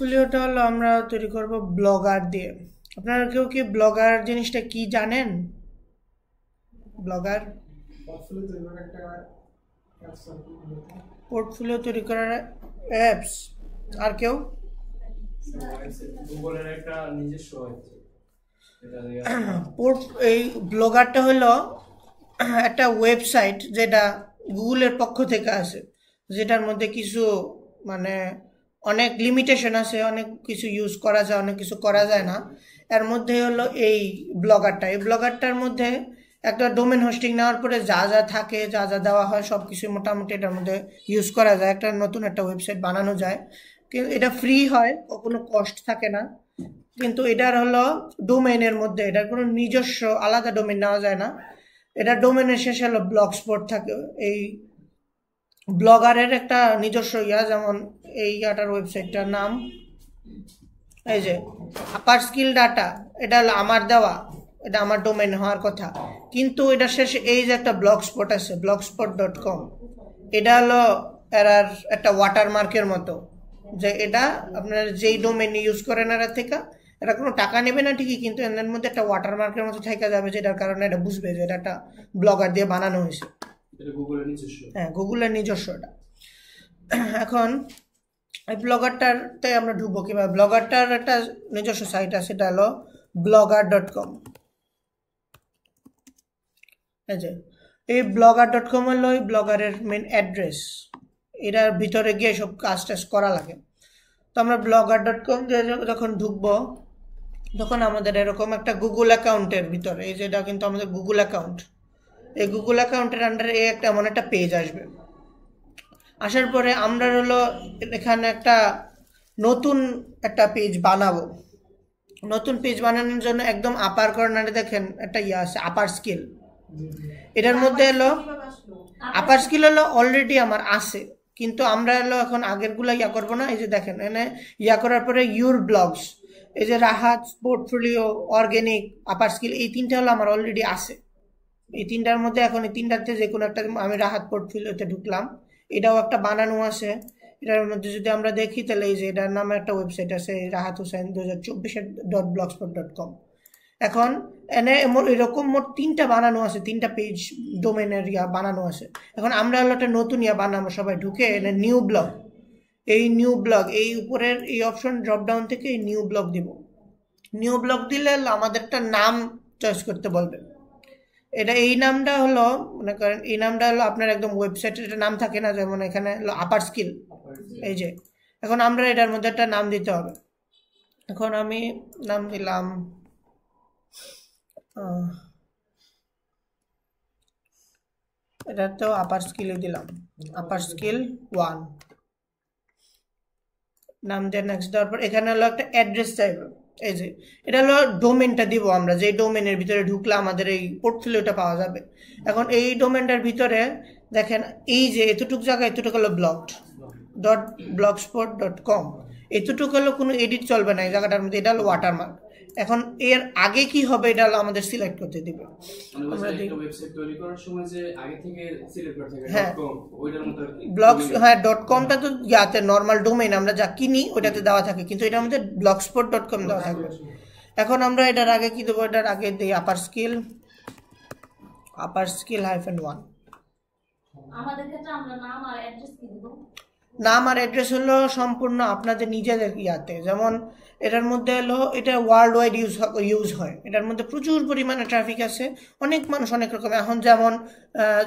পোর্টফোলিওটা হলো আমরা তৈরি করব ব্লগার দিয়ে। আপনারা কেউ কি ব্লগার জিনিসটা কি জানেন? ব্লগার পোর্টফোলিও তৈরি করার অ্যাপস। আর কেউ? গুগলের একটা নিজস্ব এই ব্লগারটা হলো একটা ওয়েবসাইট যেটা গুগলের পক্ষ থেকে আসে, যেটার মধ্যে কিছু মানে অনেক লিমিটেশন আছে, অনেক কিছু ইউজ করা যায়, অনেক কিছু করা যায় না। এর মধ্যে হলো এই ব্লগারটার মধ্যে একটা ডোমেন হোস্টিং নেওয়ার পরে যা যা থাকে, যা যা দেওয়া হয় সব কিছু মোটামুটি এটার মধ্যে ইউজ করা যায়, একটা নতুন একটা ওয়েবসাইট বানানো যায়। কিন্তু এটা ফ্রি হয়, কোনো কস্ট থাকে না। কিন্তু এটার হলো ডোমেনের মধ্যে এটার কোনো নিজস্ব আলাদা ডোমেন নেওয়া যায় না। এটা ডোমেনের শেষে হলো ব্লগ স্পট থাকে। এই ব্লগারের একটা নিজস্ব যেমন এই ওয়েবসাইটটার নাম এই যে আপার স্কিল ডাটা, এটা হলো আমার দেওয়া, এটা আমার ডোমেন হওয়ার কথা। কিন্তু এটা শেষে এই যে একটা ব্লগ স্পট আছে, blogspot.com, এটা হলো এরার একটা ওয়াটারমার্কের মতো, যে এটা আপনার যেই ডোমেন ইউজ করেন এরা থেকে এটা কোনো টাকা নেবে না ঠিকই, কিন্তু এর মধ্যে একটা ওয়াটারমার্কের মতো থেকে যাবে, যেটার কারণে এটা বুঝবে যে এটা একটা ব্লগার দিয়ে বানানো হয়েছে। হ্যাঁ, গুগলের নিজস্ব এটা। এখন এই ব্লগারটাতে আমরা ঢুকবো কিভাবে? ব্লগারটার একটা নিজস্ব সাইট আছে, সেটা হলো blogger.com। এই blogger.com হলো ওই ব্লগারের মেন অ্যাড্রেস। এটার ভিতরে গিয়ে সব কাজ টাজ করা লাগে। তো আমরা blogger.com দিয়ে যখন ঢুকবো তখন আমাদের এরকম একটা গুগল অ্যাকাউন্টের ভিতরে, এই যেটা কিন্তু আমাদের গুগল অ্যাকাউন্ট, এই গুগল অ্যাকাউন্টের আন্ডারে এমন একটা পেজ আসবে। আসার পরে আমরা হলো এখানে একটা নতুন একটা পেজ বানাবো। নতুন পেজ বানানোর জন্য একদম আপার কর্নারে দেখেন একটা আছে আপার স্কিল। এটার মধ্যে হলো আপার স্কিল হলো অলরেডি আমার আছে, কিন্তু আমরা হলো এখন আগেরগুলো করবো না। এই যে দেখেন এখানে করার পরে ইউর ব্লগস, এই যে রাহাত, পোর্টফোলিও, অর্গানিক, আপার স্কিল, এই তিনটা হলো আমার অলরেডি আছে। এই তিনটার মধ্যে এখন এই তিনটাতে যে কোনো একটা আমি রাহাত পোর্টফোলিওতে ঢুকলাম, এটাও একটা বানানো আছে। এটার মধ্যে যদি আমরা দেখি তাহলে এই যে এটার নামে একটা ওয়েবসাইট আছে, রাহাত হোসেন 2024.blogspot.com। এখন এনে এরকম মোট তিনটা বানানো আছে, তিনটা পেজ ডোমেনের বানানো আছে। এখন আমরা হলো একটা নতুন বানাবো, সবাই ঢুকে এনে নিউ ব্লগ, এই নিউ ব্লগ এই উপরের এই অপশন ড্রপ ডাউন থেকে এই নিউ ব্লগ দিব। নিউ ব্লগ দিলে আমাদের একটা নাম চয়েস করতে বলবে। এটা এই নামটা হলো মনে করেন এই নামটা হলো আপনার একদম ওয়েবসাইটের একটা নাম থাকে না, যেমন এখানে হলো আপার স্কিল। এই যে এখন আমরা এটার মধ্যে একটা নাম দিতে হবে। এখন আমি নাম দিলাম এটাতেও আপার স্কিলই দিলাম, আপার স্কিল 1 নাম দিয়ে নেক্সট দেওয়ার পর এখানে হলো একটা অ্যাড্রেস চাইবে। এই যে এটা হলো ডোমেনটা দিব আমরা, যে ডোমেনের ভিতরে ঢুকলে আমাদের এই পোর্টফোলিওটা পাওয়া যাবে। এখন এই ডোমেনটার ভিতরে দেখেন এই যে এতটুকু জায়গা, এতটুকু হলো blogspot.com, এতটুকু হলো কোনো এডিট চলবে না এই জায়গাটার মধ্যে, এটা হলো ওয়াটারমার্ক। এখন এর আগে কি হবে এটা হলো আমাদের সিলেক্ট করতে দিবে। আমরা ওয়েবসাইট তৈরি করার সময় যে আগে থেকে সিলেক্ট করতে হবে .com, ওইটার মতো আর কি ব্লগস, হ্যাঁ .comটা তো ইয়াতে নরমাল ডোমেইন আমরা যা কিনি ওটাতে দেওয়া থাকে, কিন্তু এটার মধ্যে blogspot.com দেওয়া থাকবে। এখন আমরা এটার আগে কি দেবো? এটার আগে দেই আপার স্কিল -1। আমাদের ক্ষেত্রে আমরা নাম আর অ্যাড্রেস কি দেব? নাম আর অ্যাড্রেস হলো সম্পূর্ণ আপনাদের নিজেদের ইয়াতে, যেমন এটার মধ্যে হলো এটা ওয়ার্ল্ড ওয়াইড ইউজ হয়, এটার মধ্যে প্রচুর পরিমাণে ট্রাফিক আছে, অনেক মানুষ অনেক রকম। এখন যেমন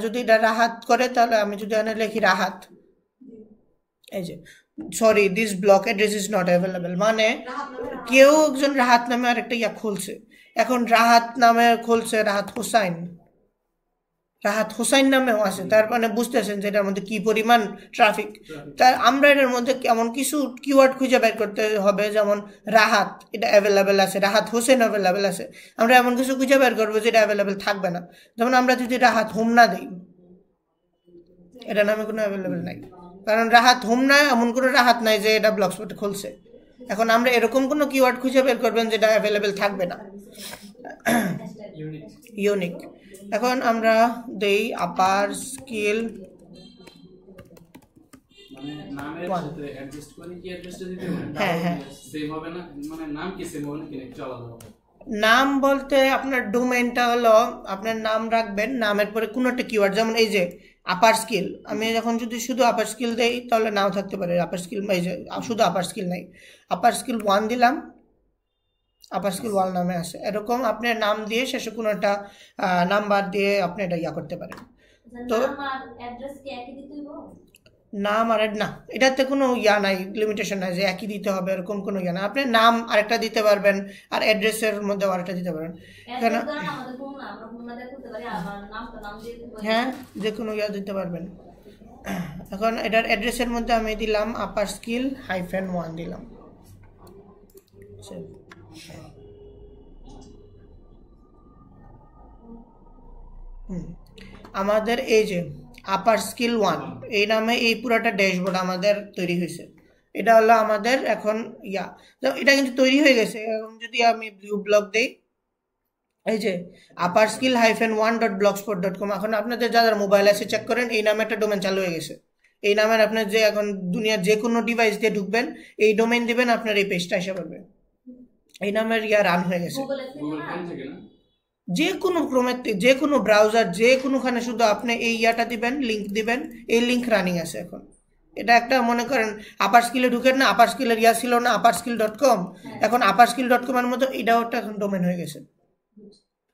যদি এটা রাহাত করে তাহলে আমি যদি এখানে লিখি রাহাত, এই যে sorry this block address is not available, মানে কেউ একজন রাহাত নামে আরেকটা খুলছে। এখন রাহাত নামে খুলছে রাহাত হোসাইন নামেও আছে, তার মানে বুঝতেছেন যে এটার মধ্যে কি পরিমাণ ট্রাফিক। তাই আমরা এটার মধ্যে এমন কিছু কিওয়ার্ড খুঁজে বের করতে হবে, যেমন রাহাত এটা অ্যাভেলেবেল আছে, রাহাত হোসেন অ্যাভেলেবেল আছে, আমরা এমন কিছু খুঁজে বের করবো যেটা অ্যাভেলেবেল থাকবে না। যেমন আমরা যদি রাহাত হোম না দিই, এটা নামে কোনো অ্যাভেলেবেল নাই, কারণ রাহাত হোম নাই, এমন কোনো রাহাত নাই যে এটা ব্লগস্পটে খুলছে। এখন আমরা এরকম কোনো কিওয়ার্ড খুঁজে বের করবেন যেটা অ্যাভেলেবেল থাকবে না, ইউনিক। এখন আমরা দেই আপার স্কিল মানে নামের One. সাথে অ্যাডজাস্ট করে কি অ্যাড্রেসটা দিতে হবে? হ্যাঁ, হ্যাঁ। সেম হবে না, মানে নাম কি সেম হবে না কি একটু আলাদা হবে? নাম বলতে আপনার ডোমেইনটা হলো আপনার নাম রাখবেন, নামের পরে কোনো একটা কিওয়ার্ড, যেমন এই যে আপার স্কিল, আমি যখন যদি শুধু আপার স্কিল দেই তাহলে নাও থাকতে পারে আপার স্কিল, এই যে শুধু আপার স্কিল নাই, আপার স্কিল 1 দিলাম, আপার স্কিল 1 নামে আছে। এরকম আপনার নাম দিয়ে শেষে কোনো একটা নাম্বার দিয়ে আপনি এটা ইয়া করতে পারেন। তো নাম আর অ্যাড্রেস কি একই দিতে হইব? নাম আর না, এটাতে কোনো ইয়া নাই, লিমিটেশন নাই যে একই দিতে হবে এরকম কোনো ইয়া না। আপনি নাম আরেকটা দিতে পারবেন আর অ্যাড্রেসের মধ্যে আরেকটা দিতে পারেন। এখানে অ্যাড্রেস ধরেন আমাদের ফোন না, আমরা ফোন না দিয়ে করতে পারি, আমার নাম দিয়ে দিতে পারি। হ্যাঁ, যে কোনো ইয়া দিতে পারবেন। এখন এটার অ্যাড্রেসের মধ্যে আমি দিলাম আপার স্কিল -1 দিলাম। আমাদের এই যে আপার স্কিল 1 এই নামে এই পুরোটা ড্যাশবোর্ড আমাদের তৈরি হয়েছে। এটা হলো আমাদের এখন ইয়া, তো এটা কিন্তু তৈরি হয়ে গেছে। এখন যদি আমি ব্লু ব্লগ দেই, এই যে আপার স্কিল -1.blogspot.com, এখন আপনাদের যাদের মোবাইল আছে চেক করেন, এই নামে একটা ডোমেন চালু হয়ে গেছে। এই নামের আপনার যে এখন দুনিয়ার যে কোনো ডিভাইস দিয়ে ঢুকবেন, এই ডোমেন দিবেন, আপনার এই পেজটা এসে পড়বে। এই নামের ইয়া রান হয়ে গেছে। গুগলে থেকে গুগল না, ক্রোম থেকে না? যে কোনো ক্রোমের, যে কোনো ব্রাউজার, যে কোনোখানে শুধু আপনি এই ইয়াটা দিবেন, লিঙ্ক দিবেন, এই লিঙ্ক রানিং আছে এখন। এটা একটা মনে করেন আপার স্কিলে ঢুকেন না, আপার স্কিলের ইয়া ছিল না aparskill.com, এখন aparskill.com এর মতো এটাও একটা এখন ডোমেন হয়ে গেছে।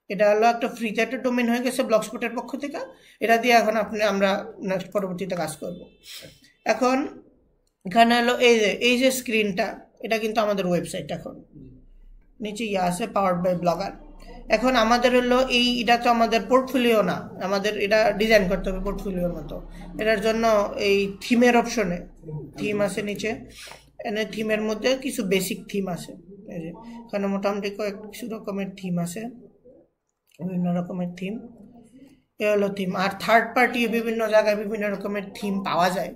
এটা হলো একটা ফ্রিতে একটা ডোমেন হয়ে গেছে ব্লগস্পটের পক্ষ থেকে। এটা দিয়ে এখন আমরা নেক্সট পরবর্তীতে কাজ করব। এখন এখানে হলো এই যে স্ক্রিনটা, এটা কিন্তু আমাদের ওয়েবসাইট। এখন নিচে ইয়া আছে পাওয়ার্ড বাই ব্লগার। এখন আমাদের হলো এটা তো আমাদের পোর্টফোলিও না, আমাদের এটা ডিজাইন করতে হবে পোর্টফোলিওর মতো। এটার জন্য এই থিমের অপশনে থিম আছে নিচে, এনে থিমের মধ্যে কিছু বেসিক থিম আছে। এই যে এখানে মোটামুটি কিছু রকমের থিম আছে, বিভিন্ন রকমের থিম। এ হলো থিম। আর থার্ড পার্টি বিভিন্ন জায়গায় বিভিন্ন রকমের থিম পাওয়া যায়।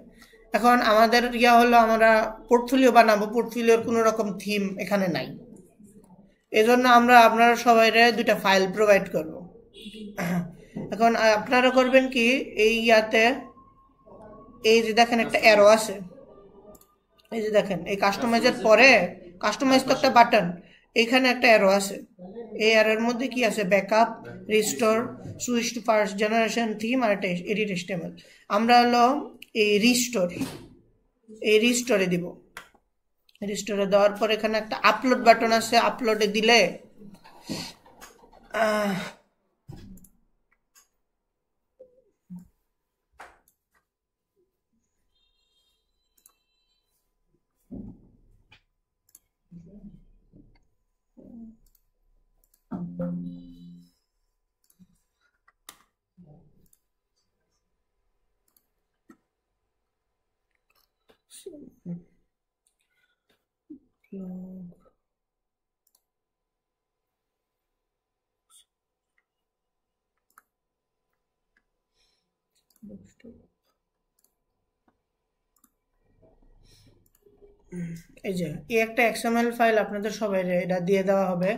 এখন আমাদের ইয়া হলো আমরা পোর্টফোলিও বানাবো, পোর্টফোলিওর কোনো রকম থিম এখানে নাই। এজন্য আমরা আপনারা সবাইরে 2টা ফাইল প্রোভাইড করব। এখন আপনারা করবেন কি, এই ইয়াতে এই যে দেখেন একটা অ্যারো আছে, এই যে দেখেন এই কাস্টমাইজের পরে কাস্টমাইজ তো একটা বাটন, এইখানে একটা অ্যারো আছে। এই অ্যারোর মধ্যে কি আছে, backup, restore, switch to first generation theme আর এডিট HTML। আমরা হলো এই রিস্টোরে দিব। রিস্টোরে দেওয়ার পর এখানে একটা আপলোড বাটন আছে, আপলোডে দিলে এই যে এই একটা XML ফাইল আপনাদের সবাই এটা দিয়ে দেওয়া হবে।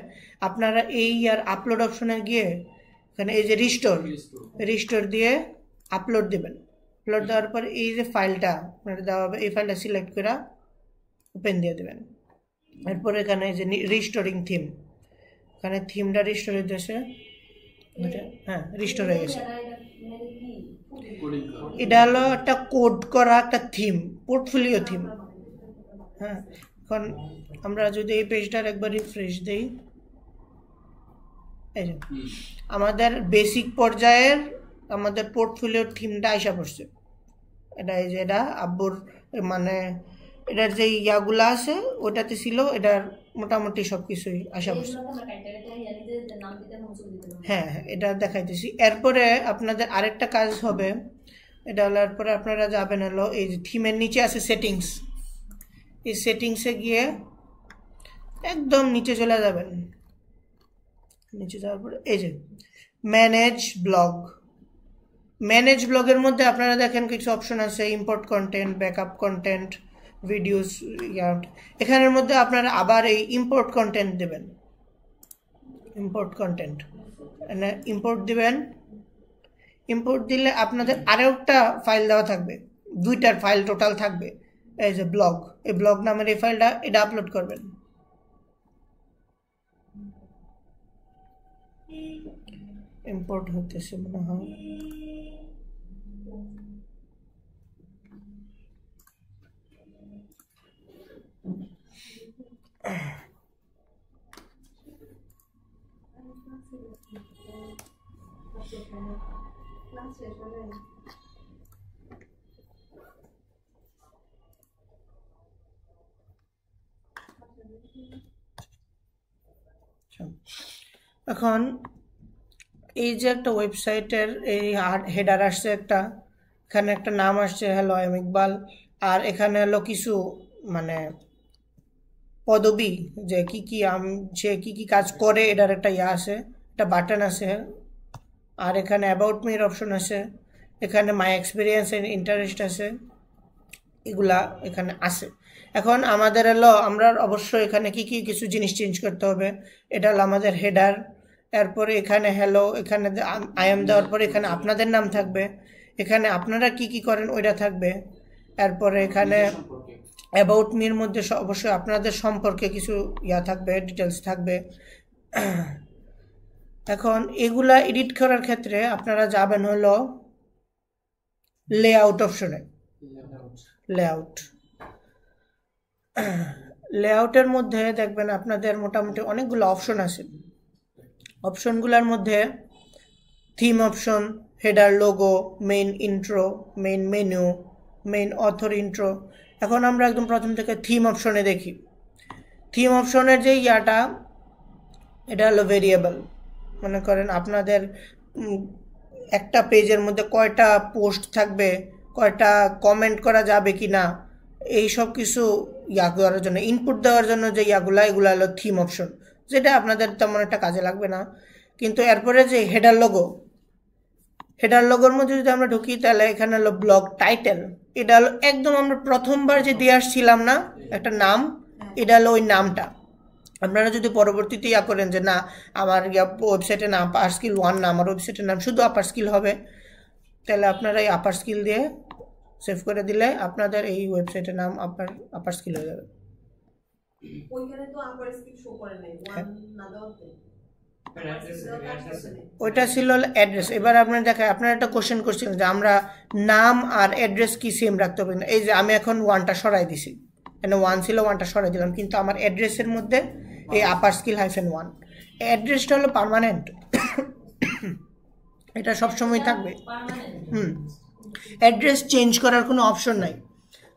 আপনারা এই আর আপলোড অপশনে গিয়ে এখানে এই যে রিস্টোর দিয়ে আপলোড দিবেন। আপলোড দেওয়ার পর এই যে ফাইলটা আপনারা দেওয়া হবে, এই ফাইলটা সিলেক্ট করে ওপেন দিয়ে দেবেন। এরপর এখানে এই যে রিস্টোরিং থিম, এখানে থিমটা রিস্টোর হইতেছে। হ্যাঁ, রিস্টোর হয়ে গেছে। এটা হলো একটা কোড করা একটা থিম, পোর্টফোলিও থিম। হ্যাঁ, এখন আমরা যদি এই পেজটার একবার রিফ্রেশ দেই, এই যে আমাদের বেসিক পর্যায়ের আমাদের পোর্টফোলিওর থিমটা আইসা পড়ছে। এটা এই যে এটা আব্বুর মানে এটার যে ইয়াগুলো আছে ওটাতে ছিল, এটার মোটামুটি সব কিছুই আশা করছি। হ্যাঁ, এটা দেখাইতেছি। এরপরে আপনাদের আরেকটা কাজ হবে, এটা হলো এরপরে আপনারা যাবেন হলো এই যে থিমের নিচে আছে সেটিংস, এই সেটিংসে গিয়ে একদম নিচে চলে যাবেন। নিচে যাওয়ার পরে এই যে ম্যানেজ ব্লগের মধ্যে আপনারা দেখেন কিছু অপশন আছে, import content, backup content, videos. এখানের মধ্যে আপনারা আবার এই ইম্পোর্ট কন্টেন্ট দেবেন। ইম্পোর্ট কন্টেন্ট ইম্পোর্ট দিবেন। ইম্পোর্ট দিলে আপনাদের আরও একটা ফাইল দেওয়া থাকবে, দুইটার ফাইল টোটাল থাকবে, এই যে ব্লগ, এই ব্লগ নামের এই ফাইলটা এটা আপলোড করবেন। ইম্পোর্ট হতেছে মনে হয়, এখন এই যে একটা ওয়েবসাইটের এই হেডার আসছে একটা, এখানে একটা নাম আসছে হ্যালো আই এম ইকবাল, আর এখানে হলো কিছু মানে পদবি যে কি কি সে কি কি কাজ করে এটার একটা ইয়ে আছে, একটা বাটন আছে, আর এখানে অ্যাবাউট মির অপশন আছে, এখানে মাই এক্সপিরিয়েন্স এন্ড ইন্টারেস্ট আছে, এগুলা এখানে আছে। এখন আমাদের হলো আমরা অবশ্যই এখানে কি কি কিছু জিনিস চেঞ্জ করতে হবে। এটা হলো আমাদের হেডার, এরপরে এখানে হ্যালো, এখানে আই এম দেওয়ার পরে এখানে আপনাদের নাম থাকবে, এখানে আপনারা কি কি করেন ওইটা থাকবে, এরপরে এখানে অ্যাবাউট মির মধ্যে অবশ্যই আপনাদের সম্পর্কে কিছু ইয়া থাকবে, ডিটেলস থাকবে। এখন এগুলা এডিট করার ক্ষেত্রে আপনারা যাবেন হলো লেআউট অপশনে, লেআউটের মধ্যে দেখবেন আপনাদের মোটামুটি অনেকগুলো অপশন আছে। অপশনগুলোর মধ্যে theme option, header, logo, main intro, main menu, main author intro. এখন আমরা একদম প্রথম থেকে থিম অপশনে দেখি। থিম অপশনের যে ইয়াটা, এটা হলো ভেরিয়েবল। মনে করেন আপনাদের একটা পেজের মধ্যে কয়টা পোস্ট থাকবে, কয়টা কমেন্ট করা যাবে কি না, এই সব কিছু ইয়া করার জন্য, ইনপুট দেওয়ার জন্য যে এগুলো হলো থিম অপশন, যেটা আপনাদের তেমন একটা কাজে লাগবে না। কিন্তু এরপরে যে হেডার লোগোর মধ্যে যদি আমরা ঢুকি, তাহলে এখানে হলো ব্লগ টাইটেল, এটা হলো একদম আমরা প্রথমবার যে দিয়ে আসছিলাম না একটা নাম, এটা হলো ওই নামটা। আপনারা যদি পরবর্তীতে ইয়া করেন যে না আমার ওয়েবসাইটের নাম আপার স্কিল 1 না, আমার ওয়েবসাইটের নাম শুধু আপার স্কিল হবে, তাহলে আপনারা এই আপার স্কিল দিয়ে সেভ করে দিলে আপনাদের এই ওয়েবসাইটের নাম আপার স্কিল হয়ে যাবে। ওইখানে তো আপার স্কিল শো করে নাই, ওয়ান না দাওতে ওইটা ছিল অ্যাড্রেস। এবার আপনার দেখেন, আপনারা একটা কোশ্চেন করছিলেন যে আমরা নাম আর অ্যাড্রেস কি সেম রাখতে হবে না। এই যে আমি এখন 1টা সরাই দিছি, এখানে 1 ছিল 1টা সরাই দিলাম, কিন্তু আমার অ্যাড্রেসের মধ্যে এই আপার স্কিল -1 অ্যাড্রেসটা হলো পার্মানেন্ট, এটা সবসময় থাকবে। অ্যাড্রেস চেঞ্জ করার কোনো অপশন নাই,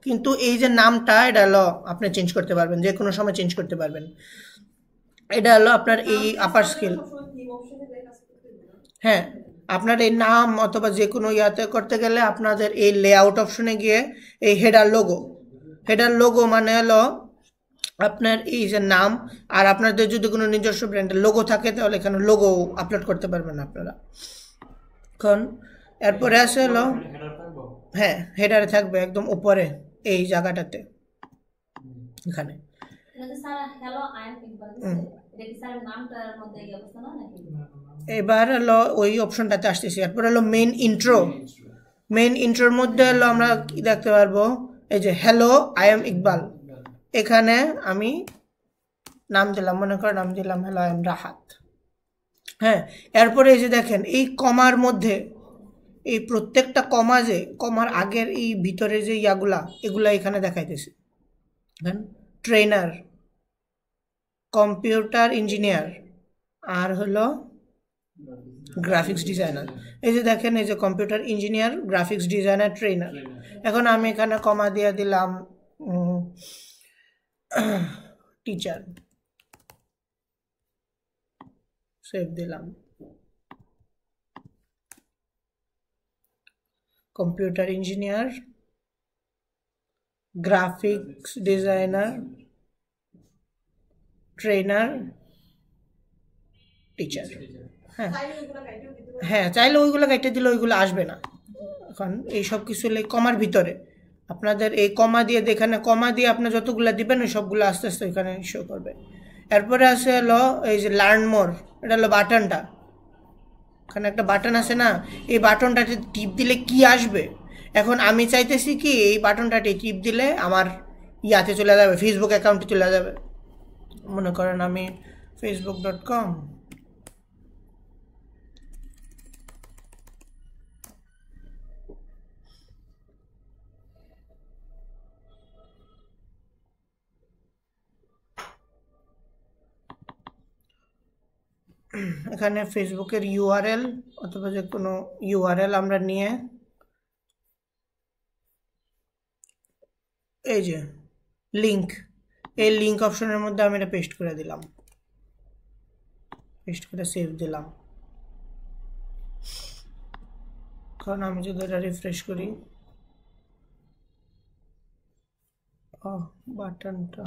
কিন্তু এই যে নামটা এটা হলো আপনি চেঞ্জ করতে পারবেন, যে কোনো সময় চেঞ্জ করতে পারবেন। এটা হলো আপনার এই আপার স্কিল। হ্যাঁ, আপনার এই নাম অথবা যে কোনো ইয়াতে করতে গেলে আপনাদের এই লেআউট অপশনে গিয়ে এই হেডার লোগো মানে হলো আপনার এই যে নাম, আর আপনাদের যদি কোনো নিজস্ব ব্র্যান্ডের লোগো থাকে তাহলে এখানে লোগো আপলোড করতে পারবেন আপনারা। এখন এরপরে আছে হলো, হ্যাঁ হেডারে থাকবে একদম উপরে এই জায়গাটাতে, এখানে এবার হলো ওই অপশনটাতে আসতেছি। এরপর হলো মেইন ইন্ট্রোর মধ্যে হলো আমরা কি দেখতে পারবো, এই যে হ্যালো আই এম ইকবাল, এখানে আমি নাম দিলাম, মনে করেন নাম দিলাম হ্যালো আই এম রাহাত। হ্যাঁ, এরপরে এই যে দেখেন এই কমার মধ্যে এই প্রত্যেকটা কমা, যে কমার আগের এই ভিতরে যে এগুলা এখানে দেখাইতেছে, ট্রেনার, কম্পিউটার ইঞ্জিনিয়ার, আর হলো গ্রাফিক্স ডিজাইনার। এই যে দেখেন এই যে computer engineer, graphics designer, trainer. এখন আমি এখানে কমা দিয়ে দিলাম টিচার, সেভ দিলাম। Computer engineer, graphics designer, trainer, teacher. হ্যাঁ, চাইলে ওইগুলো কেটে দিলে ওইগুলো আসবে না। এখন এই সব কিছু কমার ভিতরে আপনাদের এই কমা দিয়ে, এখানে কমা দিয়ে আপনি যতগুলো দিবেন ওই সবগুলো আস্তে আস্তে এখানে শো করবে। এরপরে আছে হলো এই যে লার্ন মোর, এটা হলো বাটনটা, এখানে একটা বাটন আছে না, এই বাটনটাতে টিপ দিলে কি আসবে, এখন আমি চাইতেছি কি এই বাটনটা টিপ দিলে আমার ইয়াতে চলে যাবে, ফেসবুক অ্যাকাউন্টে চলে যাবে। মনে করেন আমি facebook.com, এখানে ফেসবুকের ইউআরএল অথবা যে কোনো ইউআরএল আমরা নিয়ে এই যে লিঙ্ক, এই লিঙ্ক অপশনের মধ্যে আমি এটা পেস্ট করে দিলাম, পেস্ট করে সেভ দিলাম। কারণ আমি যদি এটা রিফ্রেশ করি, বাটনটা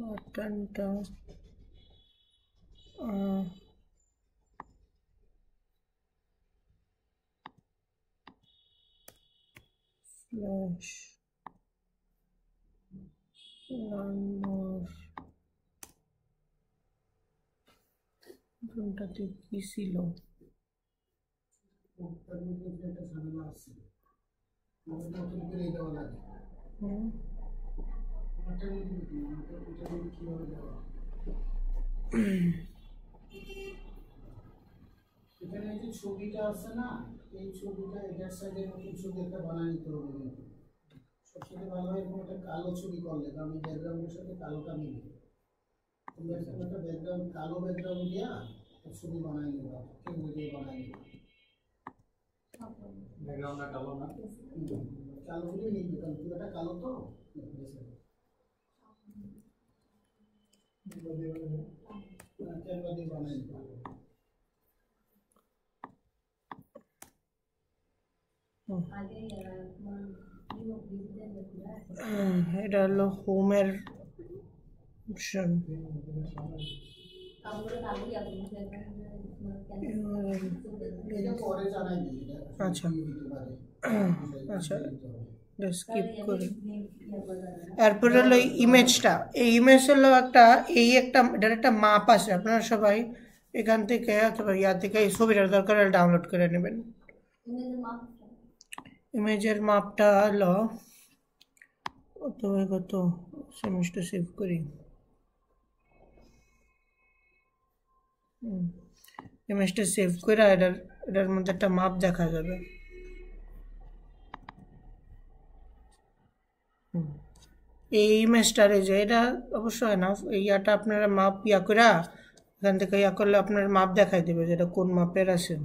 বাটনটা স্ল্যাশ কোনটাতে কি ছিল, এখানে এই যে ছবিটা আছে না, এই ছবিটা এটার সাইডে নতুন ছবি একটা বানাই নিতে হবে। সবচেয়ে ভালো হয় এরকম একটা কালো ছবি করলে, কারণ এই ব্যাকগ্রাউন্ডের সাথে কালোটা মিলে। তুমি এরকম একটা ব্যাকগ্রাউন্ড, কালো ব্যাকগ্রাউন্ড দিয়া একটা ছবি বানাই নিবা, কেন্দ্র দিয়ে বানাই নিবা। ব্যাকগ্রাউন্ডটা কালো না, কালো হলে মিলবে, কারণ পুরোটা কালো তো। ক্যামেরা দিয়ে বানাই নিবা। এটা হলো হোমের অপশন। আচ্ছা আচ্ছা, স্কিপ করি। এরপরে হলো ইমেজটা, এই ইমেজ হলো একটা, এই একটা এটার একটা মাপ আছে, আপনারা সবাই এখান থেকে অথবা ইয়া থেকে এই ছবিটার দরকার হলে ডাউনলোড করে নেবেন। ইমেজের মাপটা হলো কত সেমিস্টার সেভ করি, ইমেজটা সেভ করে এটার মধ্যে একটা মাপ দেখা যাবে। এই ইমেজটার এই যে এটা অবশ্য হয় না, এই ইয়াটা আপনারা মাপ ইয়া করে এখান থেকে ইয়া করলে আপনার মাপ দেখাই দেবে যেটা কোন মাপের আছে।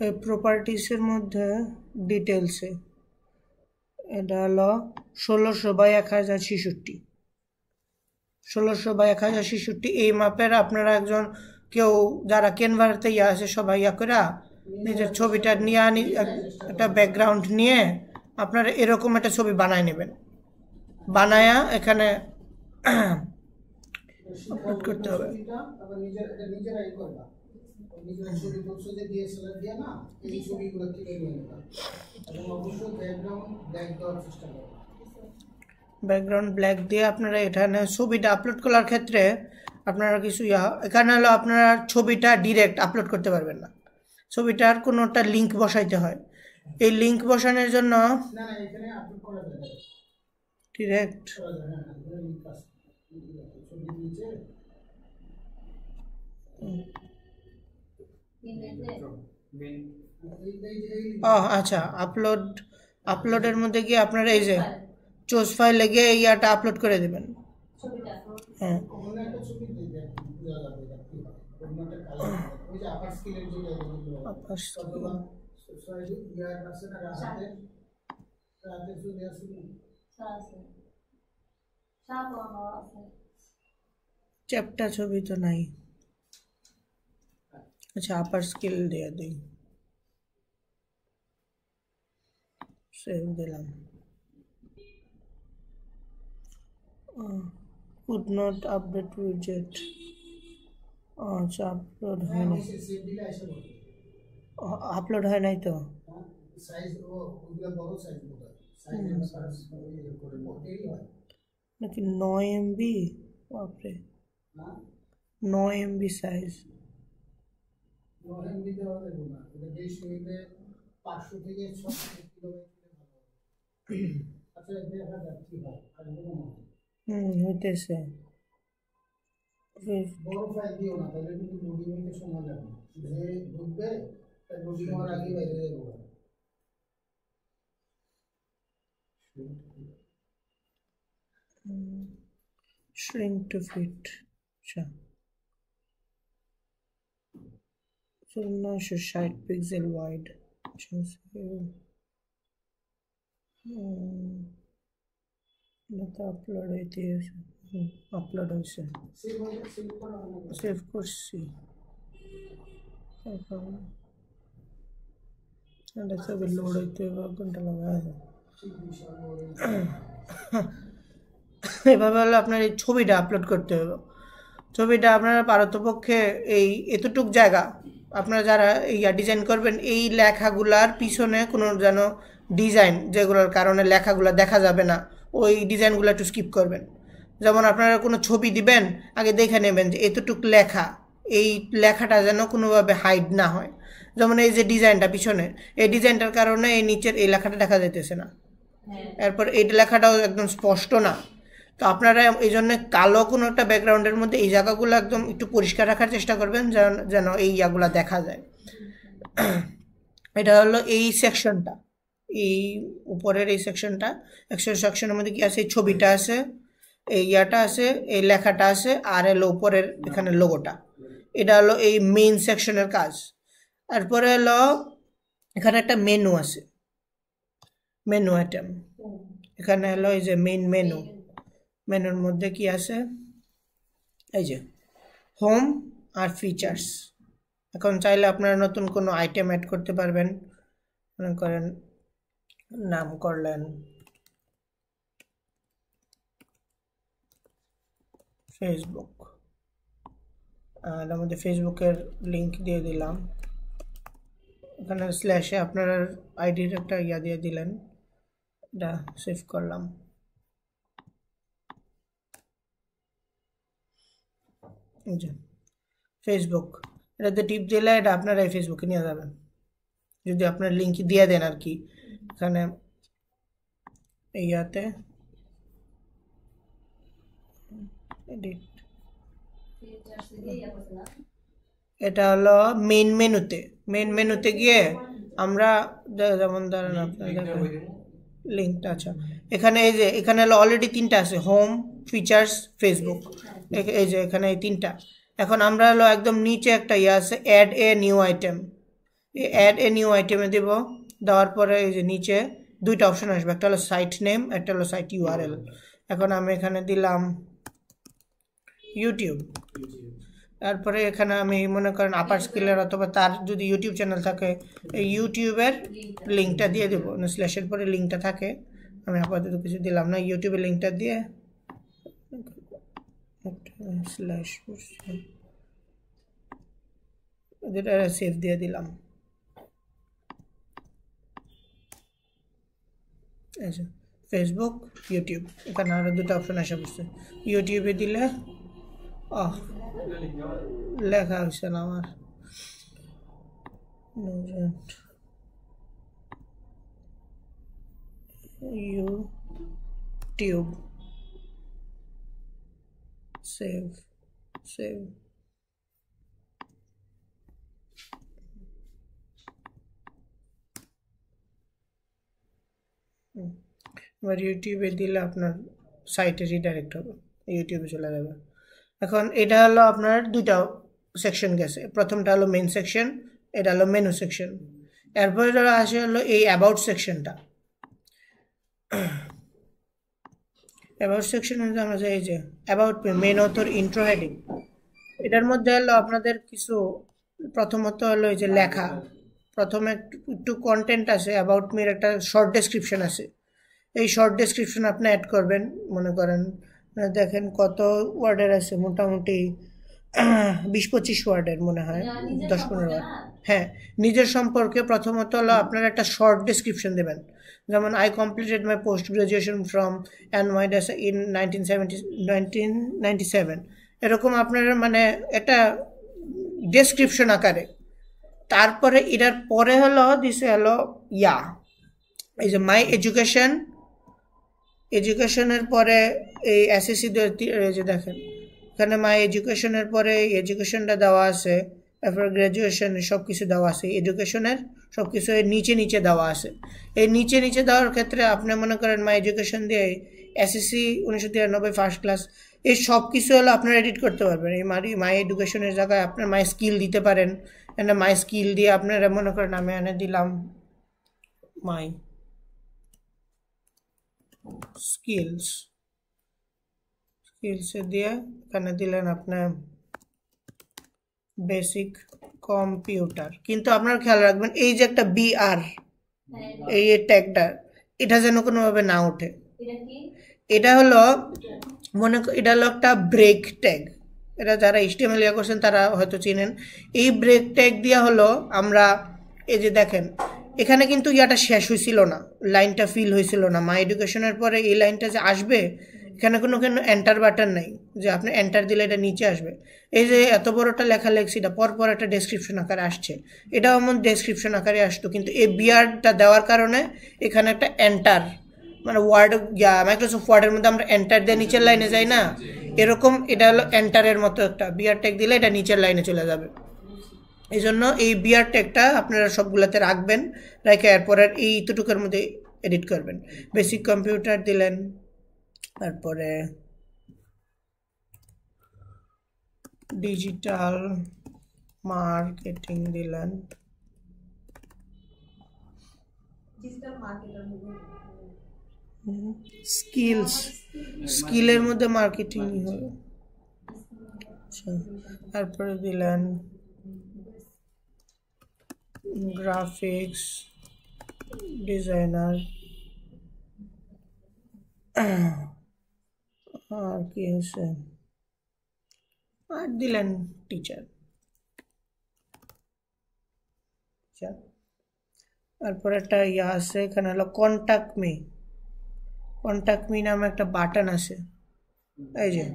এই প্রপার্টিসের মধ্যে ডিটেলসে এটা হলো 1600/1066, 1600/1066 এই মাপের। আপনারা একজন কেউ যারা ক্যানভাতে ইয়া আছে সবাই ইয়া করে নিজের ছবিটা নিয়ে একটা ব্যাকগ্রাউন্ড নিয়ে আপনারা এরকম একটা ছবি বানায় নেবেন, বানায়া এখানে আপলোড করতে হবে। ব্যাকগ্রাউন্ড ব্ল্যাক দিয়ে আপনারা এখানে ছবিটা আপলোড করার ক্ষেত্রে আপনারা কিছু এখানে হলো আপনারা ছবিটা ডিরেক্ট আপলোড করতে পারবেন না, ছবিটার কোনোটা লিঙ্ক বসাইতে হয়। এই লিঙ্ক বসানোর জন্য ডিরেক্ট মেন ও আচ্ছা, আপলোডের মধ্যে গিয়ে আপনারা এই যে চুজ ফাইলে গিয়ে ইয়াটা আপলোড করে দেবেন। ছবিটা হ্যাঁ, ওখানে একটা ছবি দিয়ে দেখ, বোঝা যাবে এটা কি হয়। অন্যটা কালার ওই যে আপার স্কেলের যেটা এগুলো আপার স্কেল। অথবা সোসাইটি ইয়ার আছে না রাতে রাতে চলে আসে না। আছে সাবানো আছে চ্যাপ্টার ছবি তো নাই। আচ্ছা, আপার স্কেল দিয়ে দিই, সেভ দিলাম। could not update widget। আচ্ছা, আপলোড হয় নাই, সেভ দিলে এসে বলে আপলোড হয় নাই তো। সাইজ ও ওগুলো বড় সাইজ বলে সাইজের সাইজ করে মোটেই হয় নাকি 9 এমবি? বাপরে, না 9 এমবি সাইজ। নহেন দিতে হবে না, এটা বেশি হইলে 500 থেকে 600 কিলোবাইট হলে ভালো হবে। আচ্ছা দেখা যাক কি হয় আর কোনো হইতেছে। বড় ফাইল দিও না, তাহলে কিন্তু লোডিং হইতে সময় লাগবে। যে ঢুকবে তার লোডিং হওয়ার আগে বাইরে যাবো। shrink to fit। আচ্ছা, 960 পিক্সেল ওয়াইড। আপলোড হইতে আপলোড হয়েছে, সেভ হয়ে সেভ করা হবে না। সেভ করছি। এখন এটা ছবি লোড হইতে ঘন্টা লাগা। ঠিক বিষয় এভাবে হলে আপনার এই ছবিটা আপলোড করতে হবে। ছবিটা আপনারা পারতপক্ষে এই এতটুক জায়গা আপনারা যারা ইয়া ডিজাইন করবেন, এই লেখাগুলার পিছনে কোনো যেন ডিজাইন যেগুলোর কারণে লেখাগুলো দেখা যাবে না, ওই ডিজাইনগুলো একটু স্কিপ করবেন। যেমন আপনারা কোনো ছবি দিবেন, আগে দেখে নেবেন যে এতটুক লেখা, এই লেখাটা যেন কোনোভাবে হাইড না হয়। যেমন এই যে ডিজাইনটা পিছনে, এই ডিজাইনটার কারণে এই নিচের এই লেখাটা দেখা যাইতেছে না, এরপর এই লেখাটাও একদম স্পষ্ট না। তো আপনারা এই জন্য কালো কোনো একটা ব্যাকগ্রাউন্ডের মধ্যে এই জায়গাগুলো একদম একটু পরিষ্কার রাখার চেষ্টা করবেন, যেন এই ইয়াগুলো দেখা যায়। এটা হলো এই সেকশনটা, এই উপরের এই সেকশনটা। সেকশনের মধ্যে কি আছে? এই ছবিটা আছে, এই ইয়াটা আছে, এই লেখাটা আছে, আর হলো উপরের এখানে লোগোটা। এটা হলো এই মেইন সেকশনের কাজ। তারপরে হলো এখানে একটা মেনু আছে, মেনু আইটেম। এখানে হলো এই যে মেইন মেনু, মেনুর মধ্যে কি আছে? এই যে হোম আর ফিচার্স। এখন চাইলে আপনারা নতুন কোনো আইটেম অ্যাড করতে পারবেন। মনে করেন নাম করলেন ফেসবুক, আর আমাদের ফেসবুকের লিংক দিয়ে দিলাম। এখানে স্ল্যাশে আপনারা আইডির একটা ইয়া দিয়ে দিলেন, এটা সেভ করলাম। ফেসবুক, এটাতে টিপ দিলে এটা আপনারা এই ফেসবুকে নিয়ে যাবেন, যদি আপনার লিঙ্ক দিয়ে দেন আর কি। এখানে ইয়াতে এডিট, এটা হলো মেইন মেনুতে। মেইন মেনুতে গিয়ে আমরা যেমন ধরেন আপনাদের লিঙ্কটা, আচ্ছা এখানে এই যে এখানে হলো অলরেডি তিনটা আছে, হোম, ফিচার্স, ফেসবুক। এই যে এখানে এই তিনটা। এখন আমরা হলো একদম নিচে একটা ইয়ে আছে, অ্যাড এ নিউ আইটেম। এই অ্যাড এ নিউ আইটেমে দেব, দেওয়ার পরে এই যে নিচে দুইটা অপশন আসবে, একটা হলো সাইট নেম, একটা হলো সাইট ইউআরএল। এখন আমি এখানে দিলাম ইউটিউব। তারপরে এখানে আমি মনে করেন আপার স্কেলের অথবা তার যদি ইউটিউব চ্যানেল থাকে, এই ইউটিউবের লিঙ্কটা দিয়ে দেবো, স্ল্যাশের পরে লিঙ্কটা থাকে। আমি আপাতত কিছু দিলাম না, ইউটিউবের লিঙ্কটা দিয়ে স্ল্যাশ যেটা সেভ দিয়ে দিলাম। আচ্ছা, ফেসবুক, ইউটিউব, এখানে আরও দুটো অপশন আসে বসছে। ইউটিউবে দিলে লেখা হয়েছে না আমার, ইউটিউব, সেভ সেভ। এবার ইউটিউবে দিলে আপনার সাইটে রিডাইরেক্ট হবে, ইউটিউবে চলে যাবে। এখন এটা হলো আপনার দুইটা সেকশন গেছে, প্রথমটা হলো মেন সেকশন, এটা হলো মেনু সেকশন। এরপরে আসে হলো এই অ্যাবাউট সেকশনটা। অ্যাবাউট সেকশনে আমরা যাই, এই যে about main author intro heading, এটার মধ্যে হলো আপনাদের কিছু, প্রথমত হলো এই যে লেখা, প্রথমে একটু কন্টেন্ট আছে, অ্যাবাউট মির একটা শর্ট ডেসক্রিপশন আছে, এই শর্ট ডেসক্রিপশন আপনি অ্যাড করবেন। মনে করেন দেখেন কত ওয়ার্ডের আছে, মোটামুটি 20-25 ওয়ার্ডের মনে হয়, 10-15 ওয়ার্ড। হ্যাঁ, নিজের সম্পর্কে প্রথমত হলো আপনার একটা শর্ট ডেসক্রিপশন দেবেন, যেমন I completed my post graduation from NYDS in 1997, এরকম আপনার মানে একটা ডেসক্রিপশন আকারে। তারপরে এটার পরে হলো দিছে হলো এই যে মাই এডুকেশনের পরে এই SSC যে দেখেন এখানে মাই এডুকেশনের পরে এডুকেশনটা দেওয়া আছে, তারপর গ্র্যাজুয়েশন সব কিছু দেওয়া আছে, এডুকেশনের সব কিছু এর নিচে দেওয়া আছে। এই নিচে দেওয়ার ক্ষেত্রে আপনি মনে করেন মাই এডুকেশন দিয়ে SSC 1993 ফার্স্ট ক্লাস, এই সব কিছু হলো আপনারা এডিট করতে পারবেন। এই মাই এডুকেশনের জায়গায় আপনার মাই স্কিল দিতে পারেন, এনে মাই স্কিল দিয়ে আপনারা মনে করেন আমি এনে দিলাম মাই স্কিলসে দিয়ে এখানে দিলেন আপনার বেসিক কম্পিউটার। কিন্তু আপনারা খেয়াল রাখবেন এই যে একটা BR এই ট্যাগটা, এটা যেন কোনোভাবে না ওঠে। এটা হলো এটা হলো একটা ব্রেক ট্যাগ, এটা যারা HTML করছেন তারা হয়তো চিনেন। এই ব্রেক ট্যাগ দিয়া হলো আমরা এই যে দেখেন এখানে কিন্তু ইয়াটা শেষ হয়েছিল না, লাইনটা ফিল হয়েছিল না। মাই এডুকেশনের পরে এই লাইনটা যে আসবে, এখানে কোনো এন্টার বাটন নাই যে আপনি এন্টার দিলে এটা নিচে আসবে। এই যে এত বড়টা লেখা লেখছি, এটা পরপর একটা ডেসক্রিপশন আকারে আসছে, এটাও এমন ডেসক্রিপশন আকারে আসতো, কিন্তু এই বিআরটা দেওয়ার কারণে এখানে একটা এন্টার, মানে ওয়ার্ড মাইক্রোসফট ওয়ার্ডের মধ্যে আমরা এন্টার দিয়ে নিচের লাইনে যাই না, এরকম এটা হলো এন্টারের মতো একটা বিআর ট্যাগ দিলে এটা নিচের লাইনে চলে যাবে। এই জন্য এই বিআর ট্যাগটা আপনারা সবগুলোতে রাখবেন, রেখে এরপরে এইটুকুর মধ্যে এডিট করবেন। বেসিক কম্পিউটার দিলেন, তারপরে ডিজিটাল মার্কেটিং দিলেন, স্কিলের মধ্যে মার্কেটিং হলো। আচ্ছা, তারপরে দিলেন গ্রাফিক্স ডিজাইনার, আর কি আছে, আর দিলেন টিচার। তারপর একটা আছে এখানে হলো কন্ট্যাক্ট মি নামে একটা বাটন আছে, এই যে